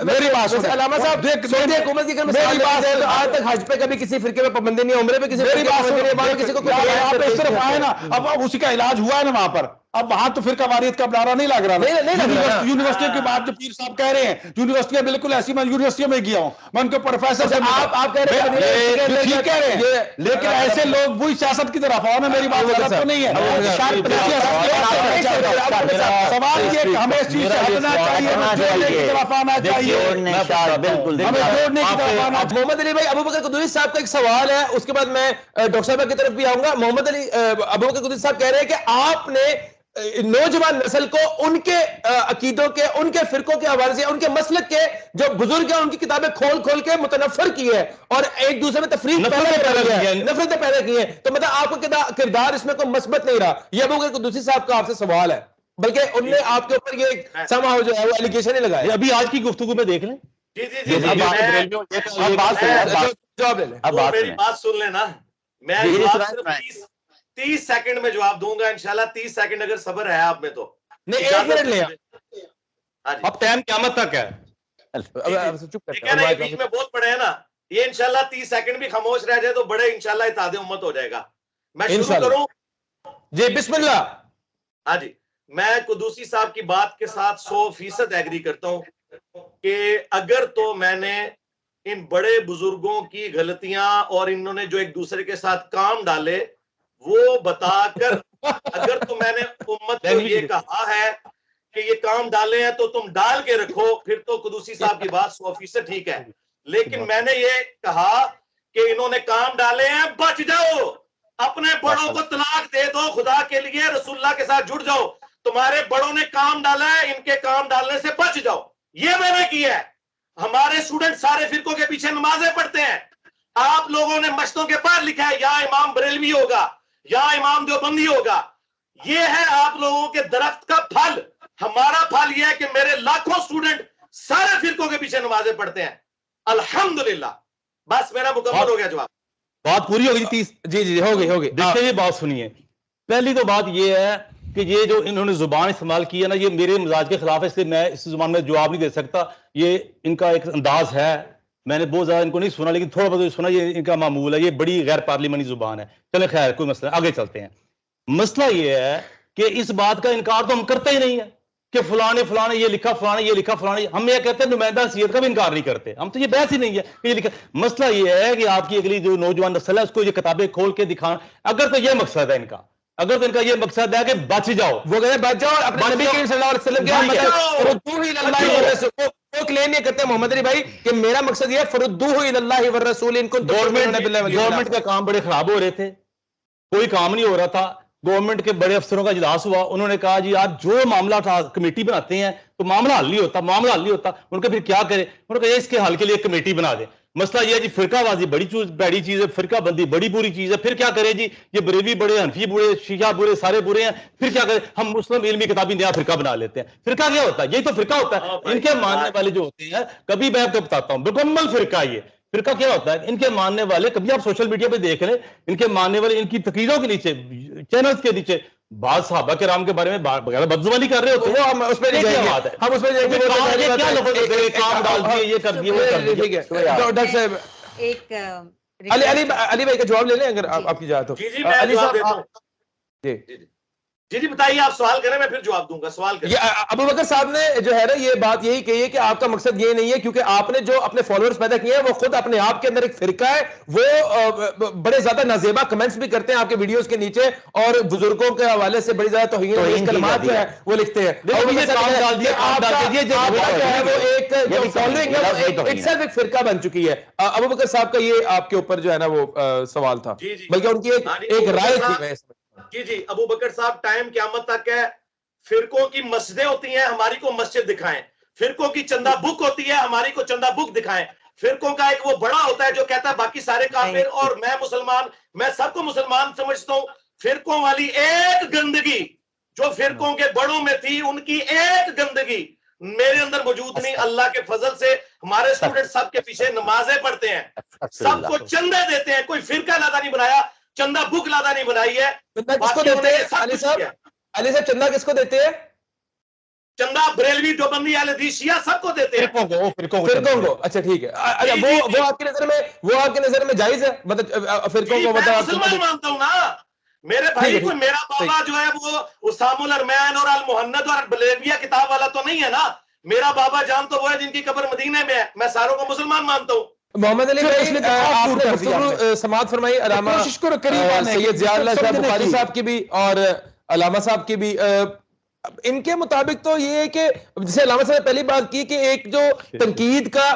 میری بات سنیں علامہ صاحب، سعودی حکومت کی میری بات ہے تو آج تک حج پہ کبھی کسی فرقے میں پابندی نہیں، عمرے پہ میری بات آپ اس طرف آئے نا، اب اسی کا علاج ہوا ہے نا وہاں پر. اب وہاں تو فرقہ واریت کا نعرہ نہیں لگ رہا. یونیورسٹیوں کی بات جو پیر صاحب کہہ رہے ہیں، یونیورسٹیاں بالکل ایسی، میں یونیورسٹیوں میں گیا ہوں، میں ان کے پروفیسر سے آپ کہہ رہے ہیں ٹھیک کہہ رہے ہیں، لیکن ایسے لوگ وہی سیاست کی طرف آؤ نا. میری بات غلط تو نہیں ہے. میں چاہتا ہوں سوال یہ کہ ہمیں اس چیز سے ہٹنا چاہیے, جوڑنے کی طرف آنا چاہیے, بالکل ہمیں جوڑنے کی طرف آنا چاہیے. محمد علی بھائی, ابوبکر قدوسی صاحب کا ایک سوال ہے, اس کے بعد میں ڈاکٹر صاحب کی طرف بھی آؤں گا. محمد علی ابوبکر قدوسی صاحب کہہ رہے ہیں کہ آپ نے نوجوان نسل کو ان کے عقیدوں کے, ان کے فرقوں کے حوالے سے, ان کے مسلک کے جو بزرگ ہیں ان کی کتابیں کھول کھول کے متنفر کی ہے اور ایک دوسرے میں تفریق نفرتیں پیدا کی ہیں. تو مطلب آپ کا کردار اس میں کوئی مثبت نہیں رہا. یہ ابوبکر قدوسی صاحب کا آپ سے سوال ہے, بلکہ ان نے آپ کے اوپر یہ سماؤ جو ہے وہ ایلیگیشن ہی لگایا. ابھی آج کی گفتگو میں دیکھ لیں. جواب لے لیں. میری بات سن لینا, میں 30 سیکنڈ میں جواب دوں گا انشاءاللہ. 30 سیکنڈ اگر صبر ہے آپ میں تو نہیں, 1 منٹ لیں اب ٹائم قیامت تک ہے. بیچ میں بہت بڑے ہیں نا, یہ انشاءاللہ 30 سیکنڈ بھی خاموش رہ جائے تو بڑے انشاءاللہ اتحاد امت ہو جائے گا. میں شروع کروں جی, بسم اللہ. ہاں جی, میں قدوسی صاحب کی بات کے ساتھ 100% ایگری کرتا ہوں کہ اگر تو میں نے ان بڑے بزرگوں کی غلطیاں اور انہوں نے جو ایک دوسرے کے ساتھ کام ڈالے وہ بتا کر, اگر تو میں نے امت کو یہ کہا ہے کہ یہ کام ڈالے ہیں تو تم ڈال کے رکھو, پھر تو قدوسی صاحب کی بات 100% ٹھیک ہے. لیکن میں نے یہ کہا کہ انہوں نے کام ڈالے ہیں, بچ جاؤ, اپنے بڑوں کو طلاق دے دو, خدا کے لیے رسول اللہ کے ساتھ جڑ جاؤ. تمہارے بڑوں نے کام ڈالا ہے, ان کے کام ڈالنے سے بچ جاؤ. یہ میں نے کیا ہے. ہمارے اسٹوڈنٹ سارے فرقوں کے پیچھے نمازیں پڑھتے ہیں. آپ لوگوں نے مشتوں کے پار لکھا ہے یا امام بریلوی ہوگا یا امام دیوبندی ہوگا. یہ ہے آپ لوگوں کے درخت کا پھل. ہمارا پھل یہ ہے کہ میرے لاکھوں اسٹوڈنٹ سارے فرقوں کے پیچھے نمازیں پڑھتے ہیں. الحمدللہ. بس میرا مکمل ہو گیا جواب. بات پوری ہوگی. 30 جی ہو گئی. دیکھیں یہ بات سنیے. پہلی تو بات یہ ہے کہ یہ جو انہوں نے زبان استعمال کی ہے نا, یہ میرے مزاج کے خلاف ہے, اس لیے میں اس زبان میں جواب نہیں دے سکتا. یہ ان کا ایک انداز ہے, میں نے بہت زیادہ ان کو نہیں سنا لیکن تھوڑا بہت سنا. یہ ان کا معمول ہے, یہ بڑی غیر پارلیمانی زبان ہے. چلیں خیر, کوئی مسئلہ, آگے چلتے ہیں. مسئلہ یہ ہے کہ اس بات کا انکار تو ہم کرتے ہی نہیں ہے کہ فلاں یہ لکھا, فلاں یہ لکھا, فلاں. ہم یہ کہتے ہیں نمائندہ حیثیت کا بھی انکار نہیں کرتے ہم, تو یہ بحث ہی نہیں ہے کہ یہ لکھا. مسئلہ یہ ہے کہ آپ کی اگلی جو نوجوان نسل ہے اس کو یہ کتابیں کھول کے دکھانا. اگر تو یہ مقصد ہے ان کا, اگر تو ان کا یہ مقصد ہے کہ بچ جاؤ, وہ کہتے ہیں بچ جاؤ, اپنے نبی کریم صلی اللہ علیہ وسلم کے فردوہ الی اللہ والرسول. وہ کلیم یہ کرتے ہیں محمد علی بھائی کہ میرا مقصد یہ ہے فردوہ الی اللہ والرسول ان کنتم تؤمنون باللہ. گورنمنٹ کا کام بڑے خراب ہو رہے تھے, کوئی کام نہیں ہو رہا تھا. گورنمنٹ کے بڑے افسروں کا اجلاس ہوا, انہوں نے کہا جی آپ جو معاملہ کمیٹی بناتے ہیں تو معاملہ حل نہیں ہوتا, معاملہ حل نہیں ہوتا. ان کو پھر کیا کرے, انہوں نے کہا اس کے حل کے لیے کمیٹی بنا دیں. مسئلہ یہ ہے جی فرقہ بازی بڑی چیز ہے, فرقہ بندی بڑی بری چیز ہے. پھر کیا کرے جی, یہ بریلوی بڑے, حنفی برے, شیعہ برے, سارے برے ہیں. پھر کیا کرے, ہم مسلم علمی کتابی نیا فرقہ بنا لیتے ہیں. فرقہ کیا ہوتا ہے, یہی تو فرقہ ہوتا ہے. ان کے ماننے والے جو ہوتے ہیں, کبھی میں آپ کو بتاتا ہوں مکمل فرقہ یہ فرقہ کیا ہوتا ہے. ان کے ماننے والے, کبھی آپ سوشل میڈیا پہ دیکھ رہے, ان کے ماننے والے ان کی تقریروں کے نیچے, چینلز کے نیچے بعض صحابہ کرام کے بارے میں بغیر بدزبانی کر رہے ہوتے ہیں. ہم اس پہ نہیں جائیں گے, ہم اس پہ جائیں گے. کیا لفظ ہوتے ہیں, کام ڈال دیے, یہ کر دیے, وہ کر دیے. ٹھیک ہے ڈاکٹر صاحب, ایک علی بھائی کا جواب لے لیں اگر آپ کی جائے تو. جی میں جواب دیتا ہوں. جی بتائیے, آپ سوال کریں میں پھر جواب دوں گا. سوال کریں. ابوبکر صاحب نے جو ہے نا یہ بات یہی کہی ہے کہ آپ کا مقصد یہ نہیں ہے, کیونکہ آپ نے جو اپنے فالوورز پیدا کیے ہیں وہ خود اپنے آپ کے اندر ایک فرقہ ہے. وہ بڑے زیادہ نازیبا کمنٹس بھی کرتے ہیں آپ کے ویڈیوز کے نیچے, اور بزرگوں کے حوالے سے بڑی زیادہ توہین کلمات جو ہے وہ لکھتے ہیں. ایک فرقہ بن چکی ہے. ابوبکر صاحب کا یہ آپ کے اوپر جو ہے نا وہ سوال تھا, بلکہ ان کی ایک رائے تھی. جی ابوبکر صاحب, ٹائم قیامت تک ہے. فرقوں کی مسجدیں ہوتی ہیں, ہماری کو مسجد دکھائیں. فرقوں کی چندہ بک ہوتی ہے, ہماری کو چندہ بک دکھائیں. فرقوں کا ایک وہ بڑا ہوتا ہے جو کہتا ہے باقی سارے کافر اور میں مسلمان, میں سب کو مسلمان سمجھتا ہوں. فرقوں والی ایک گندگی جو فرقوں کے بڑوں میں تھی, ان کی ایک گندگی میرے اندر موجود نہیں. اللہ کے فضل سے ہمارے اسٹوڈنٹ سب کے پیچھے نمازیں پڑھتے ہیں, سب کو چندے دیتے ہیں. کوئی فرقہ لادا نہیں بنایا, چندہ بک لادا نہیں بنائی ہے. کس کو دیتے ہیں علی صاحب, چندہ کس کو دیتے ہیں؟ چندہ بریلوی, دیوبندی, اہل حدیث, شیعہ سب کو دیتے ہیں. فرقوں کو. اچھا ٹھیک ہے. وہ آپ کی نظر میں جائز ہے, مطلب فرقوں کو مسلمان مانتا ہوں نا. میرے بھائی کوئی میرا بابا جو ہے وہ اسام الارمین اور المحند اور بلیویہ کتاب والا تو نہیں ہے نا. میرا بابا جان تو وہ ہے جن کی قبر مدینے میں ہے. میں ساروں کو مسلمان مانتا ہوں. محمد علی بھائی, آپ نے گفتگو سماعت فرمائی علامہ سید ضیاء اللہ صاحب بخاری صاحب کی بھی اور علامہ صاحب کی بھی. ان کے مطابق تو یہ ہے کہ جسے علامہ صاحب نے پہلی بات کی کہ ایک جو تنقید کا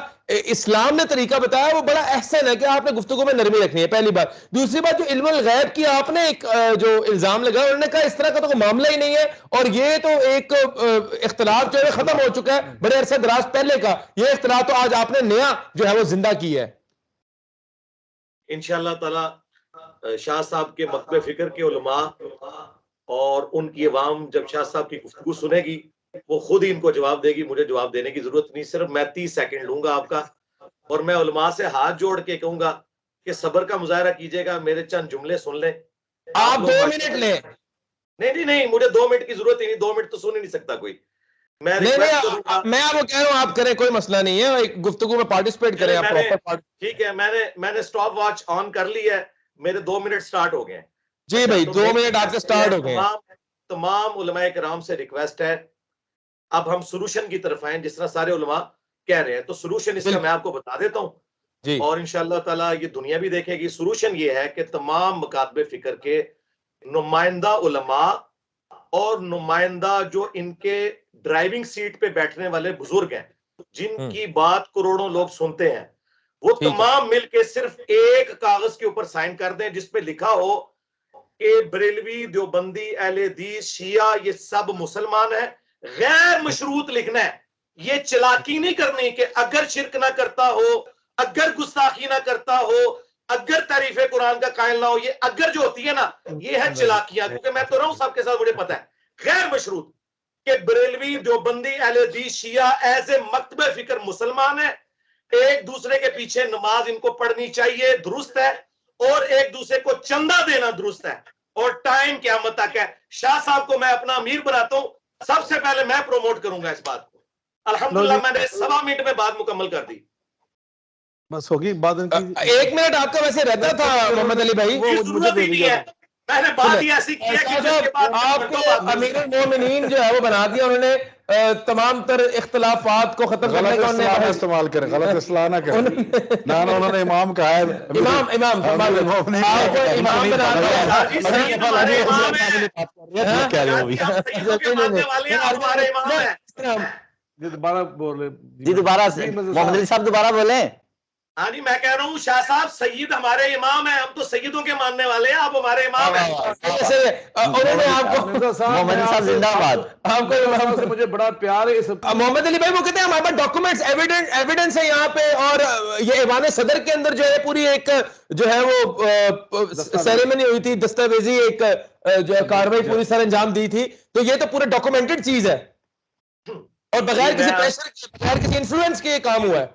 اسلام نے طریقہ بتایا وہ بڑا احسن ہے کہ آپ نے گفتگو میں نرمی رکھنی ہے، پہلی بات. دوسری بات جو علم الغیب کی آپ نے ایک جو الزام لگا انہوں نے کہا اس طرح کا تو کوئی معاملہ ہی نہیں ہے، اور یہ تو ایک اختلاف جو ہے ختم ہو چکا ہے بڑے عرصے دراز پہلے کا، یہ اختلاف تو آج آپ نے نیا جو ہے وہ زندہ کی ہے. انشاءاللہ تعالی شاہ صاحب کے مکتب فکر کے علماء اور ان کی عوام جب شاہ صاحب کی گفتگو سنے گی وہ خود ہی ان کو جواب دے گی، مجھے جواب دینے کی ضرورت نہیں. صرف میں 30 سیکنڈ لوں گا آپ کا، اور میں علماء سے ہاتھ جوڑ کے کہوں گا کہ صبر کا مظاہرہ کیجئے گا، میرے چند جملے سن لیں. آپ 2 منٹ لیں. نہیں مجھے 2 منٹ کی ضرورت ہی نہیں، 2 منٹ تو سن ہی نہیں سکتا کوئی. میں ریکویسٹ کروں گا، میں آپ کو کہہ رہا ہوں آپ کریں، کوئی مسئلہ نہیں ہے، ایک گفتگو میں پارٹیسپیٹ کریں آپ پراپر. ٹھیک ہے، میں نے سٹاپ واچ آن کر لی ہے، میرے 2 منٹ سٹارٹ ہو گئے ہیں. جی بھائی 2 منٹ آپ کے سٹارٹ ہو گئے ہیں. تمام علماء کرام سے ریکویسٹ ہے اب ہم سولوشن کی طرف آئیں، جس طرح سارے علماء کہہ رہے ہیں تو سولوشن اس کا میں آپ کو بتا دیتا ہوں جی. اور انشاءاللہ تعالی یہ دنیا بھی دیکھے گی. سولوشن یہ ہے کہ تمام مکاتب فکر کے نمائندہ علماء اور نمائندہ جو ان کے ڈرائیونگ سیٹ پہ بیٹھنے والے بزرگ ہیں جن کی بات کروڑوں لوگ سنتے ہیں، وہ تمام مل کے صرف ایک کاغذ کے اوپر سائن کر دیں جس پہ لکھا ہو کہ بریلوی، دیوبندی، اہل حدیث، شیعہ یہ سب مسلمان ہیں. غیر مشروط لکھنا ہے، یہ چلاکی نہیں کرنی کہ اگر شرک نہ کرتا ہو، اگر گستاخی نہ کرتا ہو، اگر تعریف قرآن کا قائل نہ ہو. یہ اگر جو ہوتی ہے نا یہ ہے چلاکیاں، کیونکہ میں تو رہا ہوں سب کے ساتھ، مجھے پتا ہے غیر مشروط کہ بریلوی، دیوبندی، اہل حدیث، شیعہ ایز اے مکتب فکر مسلمان ہیں. ایک دوسرے کے پیچھے نماز ان کو پڑھنی چاہیے، درست ہے، اور ایک دوسرے کو چندہ دینا درست ہے، اور ٹائم قیامت تک ہے. شاہ صاحب کو میں اپنا امیر بناتا ہوں، سب سے پہلے میں پروموٹ کروں گا اس بات کو. الحمدللہ میں نے 1.25 منٹ میں بات مکمل کر دی. بس ہوگی بات ان کی. 1 منٹ آپ کا ویسے رہتا تھا محمد علی بھائی. ضرورت ہی نہیں ہے، میں نے بات ہی ایسی کی ہے کہ جس کے بعد آپ کو امیر المومنین جو ہے وہ بنا دیا انہوں نے. تمام تر اختلافات کو ختم کرنے کا غلط اصطلاح استعمال کریں، غلط اصطلاح نہ کریں. نہ انہوں نے امام کہا ہے، امام آپ کو امام بنا دیا. دوبارہ بولے جی دوبارہ سے محمد علی صاحب دوبارہ بولیں. ہاں جی، میں کہہ رہا ہوں شاہ صاحب سید ہمارے امام ہیں، ہم تو سیدوں کے ماننے والے ہیں، آپ ہمارے امام ہیں. انہوں نے آپ کو محمد علی صاحب زندہ باد. آپ کو امام سے مجھے بڑا پیار ہے. محمد علی بھائی وہ کہتے ہیں ہمارے پاس ڈاکومنٹس ایویڈنس ہے یہاں پہ، اور یہ ایوان صدر کے اندر جو ہے پوری ایک جو ہے وہ سیریمنی ہوئی تھی، دستاویزی ایک جو ہے کاروائی پوری سر انجام دی تھی، تو یہ تو پورے ڈاکومنٹڈ چیز ہے اور بغیر کسی پریشر کے، بغیر کسی انفلوئنس کے یہ کام ہوا ہے.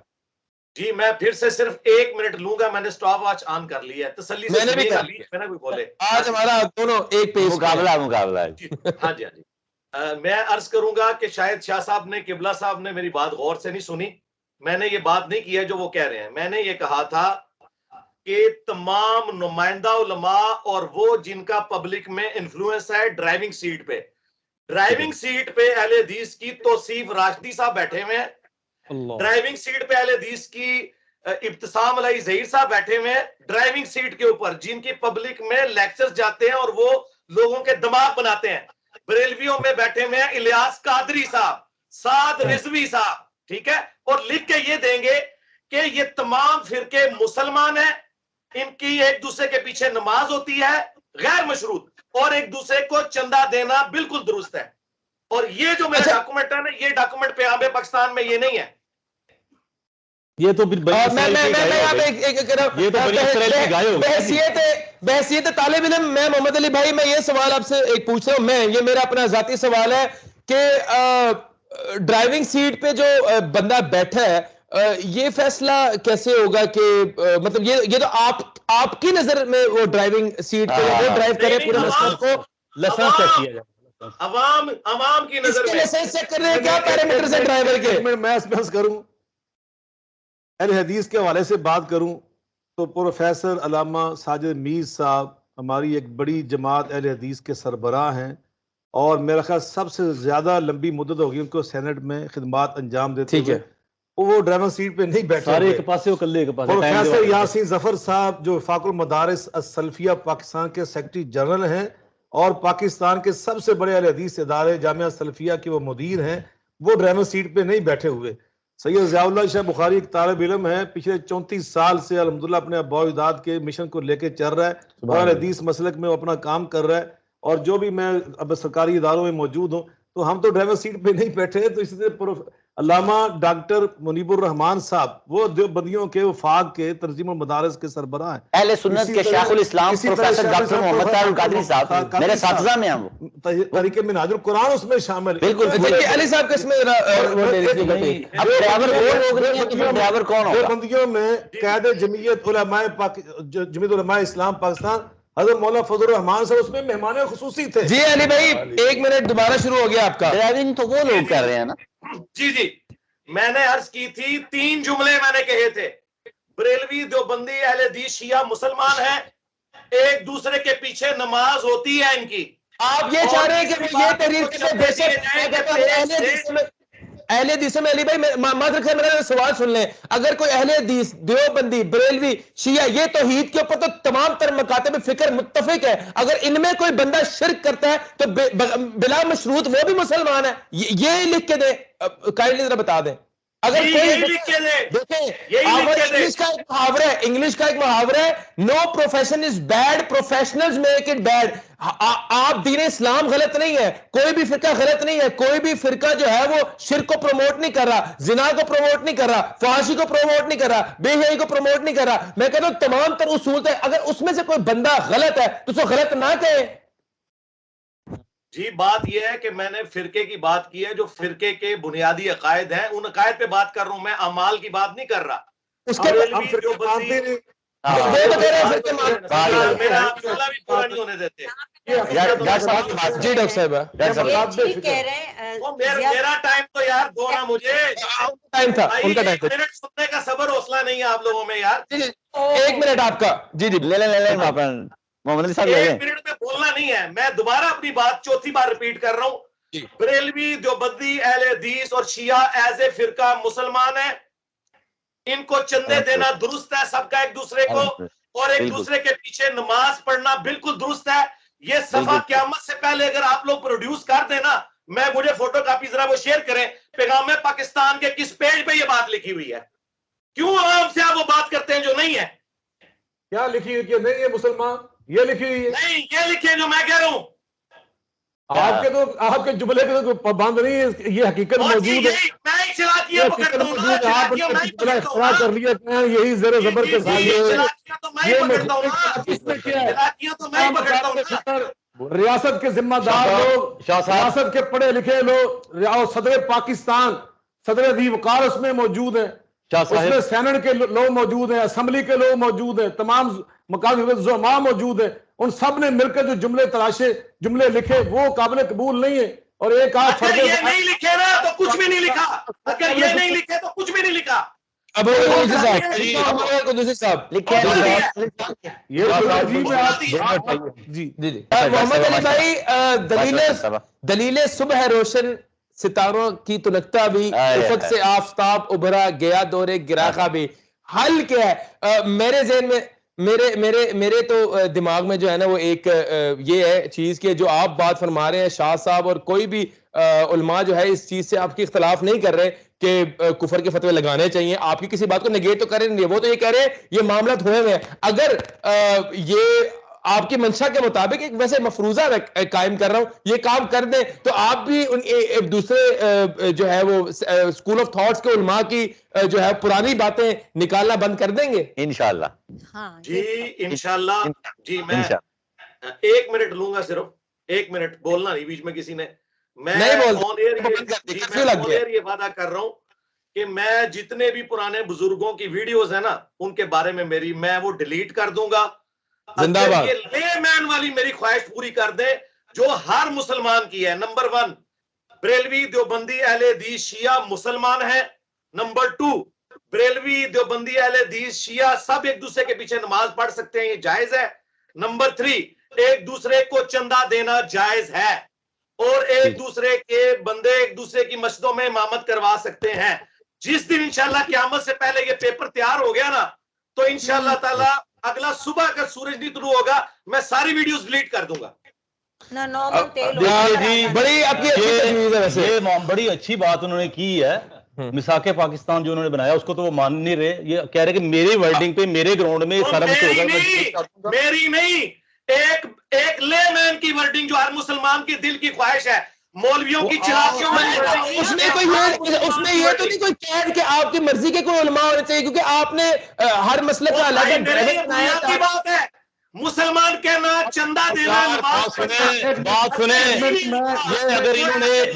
جی میں پھر سے صرف 1 منٹ لوں گا، میں نے سٹاپ واچ آن کر لی ہے، تسلی سے میں نے بھی کر لی، میں نے کوئی بولے. آج ہمارا دونوں ایک پیج مقابلہ ہاں جی ہاں جی. میں عرض کروں گا کہ شاید شاہ صاحب نے، قبلہ صاحب نے میری بات غور سے نہیں سنی. میں نے یہ بات نہیں کی ہے جو وہ کہہ رہے ہیں. میں نے یہ کہا تھا کہ تمام نمائندہ علماء اور وہ جن کا پبلک میں انفلوئنس ہے ڈرائیونگ سیٹ پہ، ڈرائیونگ سیٹ پہ اہل حدیث کی توصیف راشدی صاحب بیٹھے ہوئے ہیں، ڈرائیونگ سیٹ پہ اہل حدیث کی ابتسام علیہ ظہیر صاحب بیٹھے ہوئے ہیں، ڈرائیونگ سیٹ کے اوپر جن کی پبلک میں لیکچرز جاتے ہیں اور وہ لوگوں کے دماغ بناتے ہیں. بریلویوں میں بیٹھے ہوئے ہیں الیاس قادری صاحب، سعد رضوی صاحب، ٹھیک ہے، اور لکھ کے یہ دیں گے کہ یہ تمام فرقے مسلمان ہیں، ان کی ایک دوسرے کے پیچھے نماز ہوتی ہے غیر مشروط، اور ایک دوسرے کو چندہ دینا بالکل درست ہے. اور یہ جو میرا ڈاکومنٹ ہے نا، یہ ڈاکومنٹ پیغام پاکستان میں یہ نہیں ہے. یہ تو پھر بحثیت طالب علم میں محمد علی بھائی میں یہ سوال آپ سے ایک پوچھ رہا ہوں، میں یہ میرا اپنا ذاتی سوال ہے کہ ڈرائیونگ سیٹ پہ جو بندہ بیٹھا ہے یہ فیصلہ کیسے ہوگا کہ مطلب یہ تو آپ کی نظر میں وہ ڈرائیونگ سیٹ پہ وہ ڈرائیو کرے پورے مسئلہ کو لائسنس چیک کیا جائے، عوام کی نظر میں لائسنس چیک کرنے کے کیا پیرامیٹرز ہیں ڈرائیور کے؟ میں بحث کروں، اہل حدیث کے حوالے سے بات کروں تو پروفیسر علامہ ساجد میر صاحب ہماری ایک بڑی جماعت اہل حدیث کے سربراہ ہیں، اور میرا خیال سب سے زیادہ لمبی مدت ہوگی ان کو سینٹ میں خدمات انجام دیتے ہوئے. وہ ڈرائیور سیٹ پہ نہیں بیٹھے، سارے ایک پاسے وہ کلے ایک پاسے. پروفیسر یاسین ظفر صاحب جو فاقر المدارس السلفیہ پاکستان کے سیکرٹری جنرل ہیں اور پاکستان کے سب سے بڑے اہل حدیث ادارے جامعہ سلفیہ کے وہ مدیر ہیں، وہ ڈرائیور سیٹ پہ نہیں بیٹھے ہوئے. سید ضیاء اللہ شاہ بخاری ایک طالب علم ہے، پچھلے 34 سال سے الحمدللہ اپنے اباء و اجداد کے مشن کو لے کے چل رہا ہے اور حدیث مسلک میں وہ اپنا کام کر رہا ہے. اور جو بھی میں اب سرکاری اداروں میں موجود ہوں تو ہم تو ڈرائیور سیٹ پہ نہیں بیٹھے. تو اس لیے علامہ ڈاکٹر منیب الرحمان صاحب وہ دیوبندیوں کے وفاق کے تنظیم المدارس کے سربراہ ہیں. اہل سنت کے شیخ الاسلام پروفیسر ڈاکٹر محمد طاہر القادری صاحب میرے اساتذہ میں ہیں. وہ تحریک منہاج القرآن اس میں شامل ہے. بالکل علی صاحب کس میں اب ڈرائیور وہ لوگ نہیں ہیں تو پھر ڈرائیور کون ہوگا؟ دیوبندیوں میں قائد جمعیت علماء اسلام پاکستان حضرت مولانا فضل الرحمان صاحب اس میں مہمان خصوصی تھے. جی علی بھائی 1 منٹ دوبارہ شروع ہو گیا آپ کا. ڈرائیونگ تو وہ لوگ کر رہے ہیں نا. جی میں نے عرض کی تھی 3 جملے میں نے کہے تھے. بریلوی دیوبندی اہل حدیث شیعہ مسلمان ہیں، ایک دوسرے کے پیچھے نماز ہوتی ہے ان کی. آپ یہ چاہ رہے ہیں کہ یہ تحریر کے بے شک اہل حدیث میں علی بھائی معذرت خیر میرا سوال سن لیں، اگر کوئی اہل حدیث دیوبندی بریلوی شیعہ یہ توحید کے اوپر تو تمام تر مکاتب فکر متفق ہے، اگر ان میں کوئی بندہ شرک کرتا ہے تو بلا مشروط وہ بھی مسلمان ہے. یہ لکھ کے دیں کائنڈلی ذرا بتا دیں. اگر دیکھیں انگلش کا ایک محاورہ ہے no profession is bad professionals make it bad. آپ دین اسلام غلط نہیں ہے، کوئی بھی فرقہ غلط نہیں ہے، کوئی بھی فرقہ جو ہے وہ شرک کو پروموٹ نہیں کر رہا، زنا کو پروموٹ نہیں کر رہا، فحاشی کو پروموٹ نہیں کر رہا، بے حیائی کو پروموٹ نہیں کر رہا. میں کہتا ہوں تمام تر اصول ہے، اگر اس میں سے کوئی بندہ غلط ہے تو اس کو غلط نہ کہیں. جی بات یہ ہے کہ میں نے فرقے کی بات کی ہے، جو فرقے کے بنیادی عقائد ہیں ان عقائد پہ بات کر رہا ہوں، میں اعمال کی بات نہیں کر رہا. اس کے میرا جملہ بھی پورا نہیں ہونے دیتے. جی ڈاکٹر صاحبہ میرا ٹائم تو یار دو نا مجھے. ٹائم تھا ان کا ٹائم تھا. منٹ سننے کا صبر حوصلہ نہیں ہے آپ لوگوں میں یار. 1 منٹ آپ کا. جی لے محمد علی صاحب 1 منٹ میں بولنا نہیں ہے. میں دوبارہ اپنی بات چوتھی بار ریپیٹ کر رہا ہوں. بریلوی دیوبندی اہل حدیث اور شیعہ ایز اے فرقہ مسلمان ہیں. ان کو چندے دینا درست ہے سب کا ایک دوسرے کو، اور ایک دوسرے کے پیچھے نماز پڑھنا بالکل درست ہے. یہ صفحہ قیامت سے پہلے اگر آپ لوگ پروڈیوس کر دیں نا، میں مجھے فوٹو کاپی ذرا وہ شیئر کریں. پیغام پاکستان کے کس پیج پہ یہ بات لکھی ہوئی ہے؟ کیوں عوام سے آپ وہ بات کرتے ہیں جو نہیں ہے؟ کیا لکھی ہوئی کہ نہیں ہے مسلمان؟ یہ لکھی ہوئی ہے نہیں، یہ لکھے جو میں کہہ رہا ہوں. آپ کے جملے کے تو پابند نہیں ہے، یہ حقیقت موجود ہے. میں چلاکیاں پکڑتا ہوں نا، چلاکیاں میں ہی پکڑتا ہوں نا. کر لیا یہی زیر زبر کے ساتھ چلاکیاں تو میں ہی پکڑتا ہوں نا. چلاکیاں تو میں ہی پکڑتا ہوں نا. ریاست کے ذمہ دار لوگ، ریاست کے پڑھے لکھے لوگ، صدر پاکستان صدر ذی وقار اس میں موجود ہیں، اس میں سینٹ کے لوگ موجود ہیں، اسمبلی کے لوگ موجود ہیں، تمام مقامی زعماء موجود ہیں. ان سب نے مل کر جو جملے تراشے، جملے لکھے، وہ قابل قبول نہیں ہے. اور ایک آپ اگر یہ نہیں لکھے نا تو کچھ بھی نہیں لکھا. اگر یہ نہیں لکھے تو کچھ بھی نہیں لکھا. اب صاحب محمد علی بھائی دلیل صبح روشن ستاروں کی تلکتا بھی، افق سے آفتاب ابھرا گیا دور گراخا بھی. حل کیا ہے میرے ذہن میں؟ میرے تو دماغ میں جو ہے نا وہ ایک یہ ہے چیز کہ جو آپ بات فرما رہے ہیں شاہ صاحب اور کوئی بھی علماء جو ہے اس چیز سے آپ کی اختلاف نہیں کر رہے کہ کفر کے فتوے لگانے چاہیے. آپ کی کسی بات کو نگیٹ تو کر رہے نہیں، وہ تو یہ کہہ رہے ہیں یہ معاملات ہوئے ہوئے ہیں. اگر یہ آپ کی منشا کے مطابق ایک ویسے مفروضہ قائم کر رہا ہوں، یہ کام کر دیں تو آپ بھی ایک دوسرے جو ہے وہ اسکول آف تھاٹس کے علماء کی جو ہے پرانی باتیں نکالنا بند کر دیں گے انشاءاللہ. جی انشاءاللہ. جی میں 1 منٹ لوں گا، صرف 1 منٹ بولنا نہیں بیچ میں کسی نے. میں یہ وعدہ کر رہا ہوں کہ میں جتنے بھی پرانے بزرگوں کی ویڈیوز ہیں نا ان کے بارے میں میں وہ ڈیلیٹ کر دوں گا. یہ لے مین والی میری خواہش پوری کر دیں جو ہر مسلمان کی ہے. نمبر 1 بریلوی دیوبندی اہل حدیث شیعہ مسلمان ہیں. نمبر 2 بریلوی دیوبندی اہل حدیث شیعہ سب ایک دوسرے کے پیچھے نماز پڑھ سکتے ہیں، یہ جائز ہے. نمبر 3 ایک دوسرے کو چندہ دینا جائز ہے، اور ایک دوسرے کے بندے ایک دوسرے کی مسجدوں میں امامت کروا سکتے ہیں. جس دن انشاءاللہ قیامت سے پہلے یہ پیپر تیار ہو گیا نا تو انشاءاللہ تعالی اگلا صبح کا سورج نہیں طلوع ہوگا میں ساری ویڈیوز ڈیلیٹ کر دوں گا. جی بڑی آپ کی اچھی تجویز ہے ویسے، یہ بڑی اچھی بات انہوں نے کی ہے. مساق پاکستان جو انہوں نے بنایا اس کو تو وہ مان نہیں رہے. یہ کہہ رہے کہ میری ورڈنگ پہ میرے گراؤنڈ میں سارا کچھ ہوگا. میری نہیں، ایک لے مین کی ورڈنگ جو ہر مسلمان کی دل کی خواہش ہے. مولویوں کی چلاکیوں میں اس میں یہ تو نہیں کوئی قید کہ آپ کی مرضی کے کوئی علماء ہونے چاہیے، کیونکہ آپ نے ہر مسئلے کا الگ کی بات ہے. مسلمان کہنا چندہ دینا بات سنیں یہ اگر انہوں نے ایک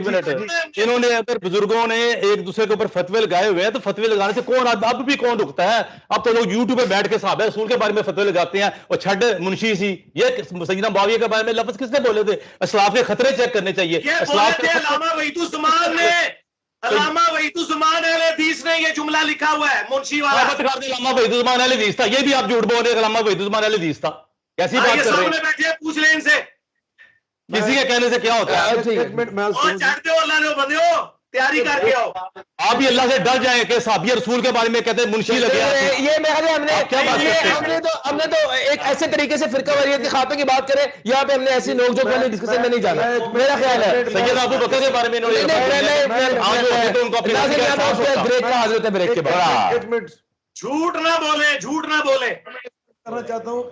منٹ انہوں نے اگر بزرگوں نے ایک دوسرے کے اوپر فتوے لگائے ہوئے ہیں تو فتوے لگانے سے کون اب بھی کون رکتا ہے؟ اب تو لوگ یوٹیوب پہ بیٹھ کے صحابہ رسول کے بارے میں فتوے لگاتے ہیں اور چھڈ منشی سی. یہ سیدنا معاویہ کے بارے میں لفظ کس نے بولے تھے؟ اسلاف کے خطرے چیک کرنے چاہیے. علامہ وحید الزمان نے علامہ وحید الزمان اہل حدیث نے یہ جملہ لکھا ہوا ہے منشی والا. علامہ وحید الزمان اہل حدیث تھا. یہ بھی آپ جھوٹ بول رہے ہیں علامہ وحید الزمان اہل حدیث تھا. کیسی بات کر رہے ہیں؟ بیٹھے پوچھ لیں ان سے کسی کے کہنے سے کیا ہوتا ہے. چڑھتے ہو اللہ نے بندے ہو تیاری کر کے آؤ. آپ بھی اللہ سے ڈر جائیں کہ صحابی رسول کے بارے میں کہتے ہیں منشی لگے. یہ ہم نے تو ایک ایسے طریقے سے فرقہ واریت کے خاتمے کی بات کریں، یہاں پہ ہم نے ایسی نوک جھوک والی ڈسکشن میں نہیں جانا. میرا خیال ہے سید ابو بکر کے بارے میں بریک کا حاضرت ہے. بریک کے بعد جھوٹ نہ بولیں، جھوٹ نہ بولیں. کرنا چاہتا ہوں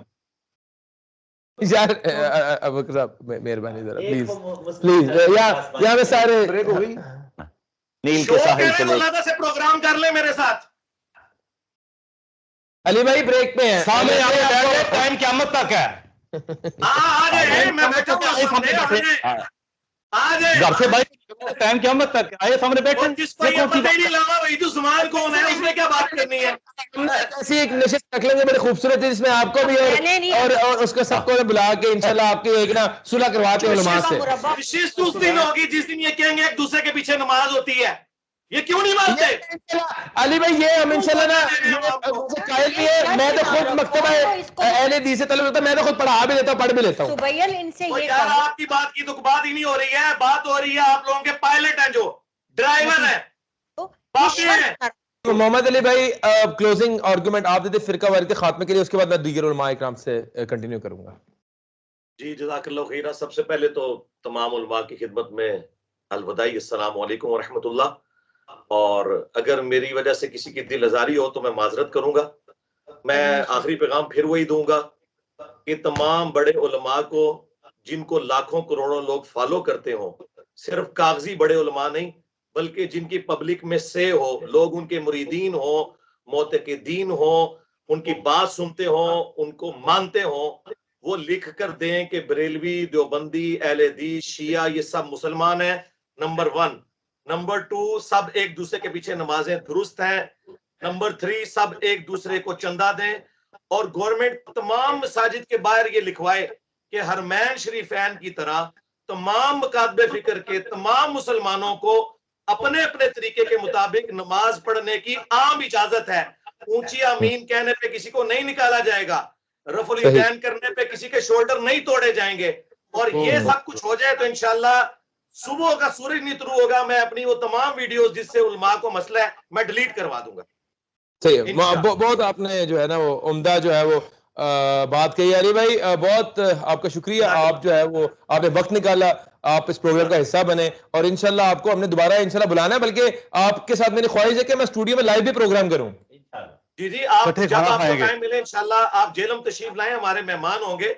یار ابو بکر صاحب مہربانی ذرا پلیز پلیز یہاں پہ سارے بریک ہو گئی. نیل کے ساحل چلے. مولانا سے پروگرام کر لیں میرے ساتھ. علی بھائی بریک پہ ہیں سامنے آ کے ٹائم قیامت تک ہے. آ جائیں میں بیٹھا ہوں گھر سے بھائی ٹائم قیامت تک آئے سامنے بیٹھے. جس کو یہ پتہ ہی نہیں لگا وحید الزمان کون ہے اس نے کیا بات کرنی ہے. ایسی ایک نشست رکھ لیں گے بڑی خوبصورت ہے جس میں آپ کو بھی اور اس کو سب کو بلا کے انشاءاللہ آپ کی ایک نا صلح کرواتے ہیں علماء سے. نشست اس دن ہوگی جس دن یہ کہیں گے ایک دوسرے کے پیچھے نماز ہوتی ہے. یہ کیوں نہیں مانتے علی بھائی؟ یہ ہم انشاءاللہ نا قائل بھی ہے. میں تو خود مکتبہ اہل حدیث سے تعلق ہوتا ہے، میں تو خود پڑھا بھی لیتا ہوں، پڑھ بھی لیتا ہوں. سبیل ان سے یہ یار آپ کی بات کی تو بات ہی نہیں ہو رہی ہے. بات ہو رہی ہے آپ لوگوں کے پائلٹ ہیں جو ڈرائیور ہیں باقی ہیں. محمد علی بھائی کلوزنگ آرگومنٹ آپ دیتے فرقہ واریت کے خاتمے کے لیے، اس کے بعد میں دیگر علماء اکرام سے کنٹینیو کروں گا. جی جزاک اللہ خیرہ. سب سے پہلے تو تمام علماء کی خدمت میں الوداعی السلام علیکم ورحمۃ اللہ. اور اگر میری وجہ سے کسی کی دل آزاری ہو تو میں معذرت کروں گا. میں آخری پیغام پھر وہی دوں گا کہ تمام بڑے علماء کو جن کو لاکھوں کروڑوں لوگ فالو کرتے ہوں، صرف کاغذی بڑے علماء نہیں بلکہ جن کی پبلک میں سے ہو، لوگ ان کے مریدین ہوں، معتقدین ہوں، ان کی بات سنتے ہوں، ان کو مانتے ہوں، وہ لکھ کر دیں کہ بریلوی، دیوبندی، اہل حدیث، شیعہ یہ سب مسلمان ہیں. نمبر 1. نمبر 2 سب ایک دوسرے کے پیچھے نمازیں درست ہیں. نمبر 3 سب ایک دوسرے کو چندہ دیں. اور گورنمنٹ تمام مساجد کے باہر یہ لکھوائے کہ حرمین شریفین کی طرح تمام مکاتب فکر کے تمام مسلمانوں کو اپنے اپنے طریقے کے مطابق نماز پڑھنے کی عام اجازت ہے. اونچی آمین کہنے پہ کسی کو نہیں نکالا جائے گا، رفع الیدین کرنے پہ کسی کے شولڈر نہیں توڑے جائیں گے. اور یہ سب کچھ ہو جائے تو انشاءاللہ صبح کا سورج نہیں طلوع ہوگا میں اپنی وہ تمام ویڈیوز جس سے علماء کو مسئلہ ہے میں ڈیلیٹ کروا دوں گا. صحیح، بہت آپ نے جو ہے نا وہ عمدہ جو ہے وہ بات کہی. علی بھائی بہت آپ کا شکریہ. آپ جو ہے وہ آپ نے وقت نکالا، آپ اس پروگرام کا حصہ بنے اور انشاءاللہ آپ کو ہم نے دوبارہ انشاءاللہ بلانا ہے. بلکہ آپ کے ساتھ میری خواہش ہے کہ میں اسٹوڈیو میں لائیو بھی پروگرام کروں. جی آپ جب آپ کو ٹائم ملے انشاءاللہ آپ جیلم تشریف لائیں، ہمارے مہمان ہوں گے.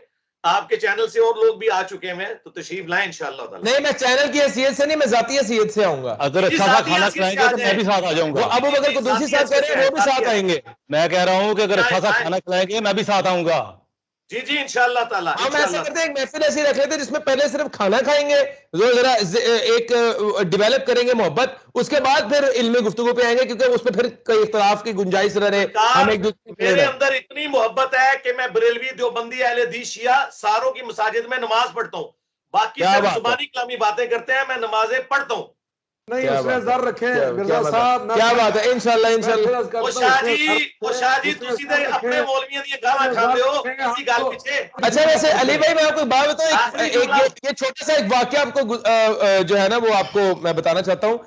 آپ کے چینل سے اور لوگ بھی آ چکے ہیں تو تشریف لائیں انشاءاللہ. نہیں میں چینل کی حیثیت سے نہیں، میں ذاتی حیثیت سے آؤں گا. اگر اچھا سا کھانا کھلائیں گے تو میں بھی ساتھ آ جاؤں گا. ابو بکر کو دوسری ساتھ کہہ رہے ہیں، وہ بھی ساتھ آئیں گے. میں کہہ رہا ہوں کہ اگر اچھا سا کھانا کھلائیں گے میں بھی ساتھ آؤں گا. جی انشاءاللہ تعالیٰ. ہم ایسا کرتے ہیں ایک محفل ایسی رکھ لیتے جس میں پہلے صرف کھانا کھائیں گے، ذرا ایک ڈیولپ کریں گے محبت، اس کے بعد پھر علمی گفتگو پہ آئیں گے کیونکہ اس پہ پھر کوئی اختلاف کی گنجائش رہے. میرے اندر اتنی محبت ہے کہ میں بریلوی، دیوبندی، اہل حدیث، شیعہ ساروں کی مساجد میں نماز پڑھتا ہوں. باقی صرف زبانی کلامی باتیں کرتے ہیں، میں نمازیں پڑھتا ہوں. نہیں اس نے ذر رکھے مرزا صاحب. کیا بات ہے، انشاءاللہ. شاہ جی تسی تے اپنے مولویوں دی گالاں کھاندے ہو اسی گل پیچھے. اچھا ویسے علی بھائی میں آپ کو بات بتاؤں، یہ چھوٹا سا ایک واقعہ آپ کو جو ہے نا وہ آپ کو میں بتانا چاہتا ہوں.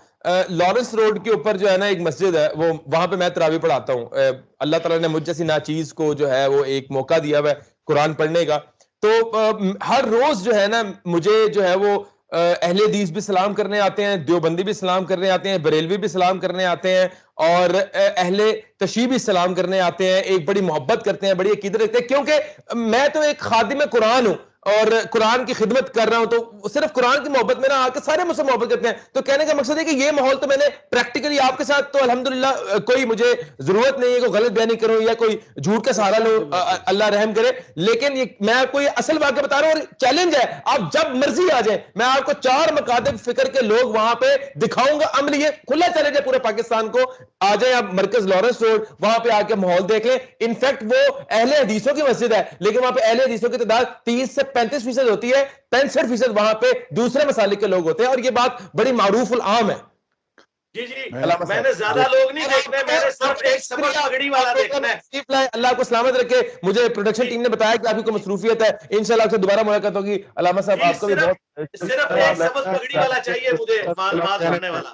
لارنس روڈ کے اوپر جو ہے نا ایک مسجد ہے، وہ وہاں پہ میں تراویح پڑھاتا ہوں. اللہ تعالیٰ نے مجھ جیسی ناچیز کو جو ہے وہ ایک موقع دیا ہوا ہے قرآن پڑھنے کا. تو ہر روز جو ہے نا مجھے جو ہے وہ اہل حدیث بھی سلام کرنے آتے ہیں, دیوبندی بھی سلام کرنے آتے ہیں, بریلوی بھی سلام کرنے آتے ہیں, اور اہل تشیع بھی سلام کرنے آتے ہیں. ایک بڑی محبت کرتے ہیں, بڑی عقیدت رکھتے ہیں, کیونکہ میں تو ایک خادم قرآن ہوں اور قرآن کی خدمت کر رہا ہوں, تو صرف قرآن کی محبت میں نہ آ کے سارے مجھ سے محبت کرتے ہیں. تو کہنے کا مقصد ہے کہ یہ ماحول تو میں نے پریکٹیکلی آپ کے ساتھ تو الحمدللہ کوئی مجھے ضرورت نہیں ہے کوئی غلط بیانی کروں یا کوئی جھوٹ کا سہارا لو, اللہ رحم کرے. لیکن میں آپ کو یہ اصل واقعہ بتا رہا ہوں, اور چیلنج ہے, آپ جب مرضی آ جائیں, میں آپ کو 4 مکاتب فکر کے لوگ وہاں پہ دکھاؤں گا. عمل یہ کھلا چیلنج ہے پورے پاکستان کو, آ جائیں آپ مرکز لارنس روڈ, وہاں پہ آ کے ماحول دیکھ لیں. انفیکٹ وہ اہل حدیثوں کی مسجد ہے, لیکن وہاں پہ اہل حدیثوں کی تعداد 30 سے 35% ہوتی ہے, 65% وہاں پہ دوسرے مسالک کے لوگ ہوتے ہیں, اور یہ بات بڑی معروف العام ہے. جی جی, میں نے زیادہ لوگ نہیں دیکھنے, میں نے صرف ایک سبق پگڑی والا دیکھنا ہے. اللہ کو سلامت رکھے. مجھے پروڈکشن ٹیم نے بتایا کہ آپ کی کوئی مصروفیت ہے, انشاءاللہ آپ سے دوبارہ ملاقات ہوگی. علامہ صاحب آپ کو بھی بہت صرف ایک سبق پگڑی والا چاہیے مجھے, معلومات کرنے والا.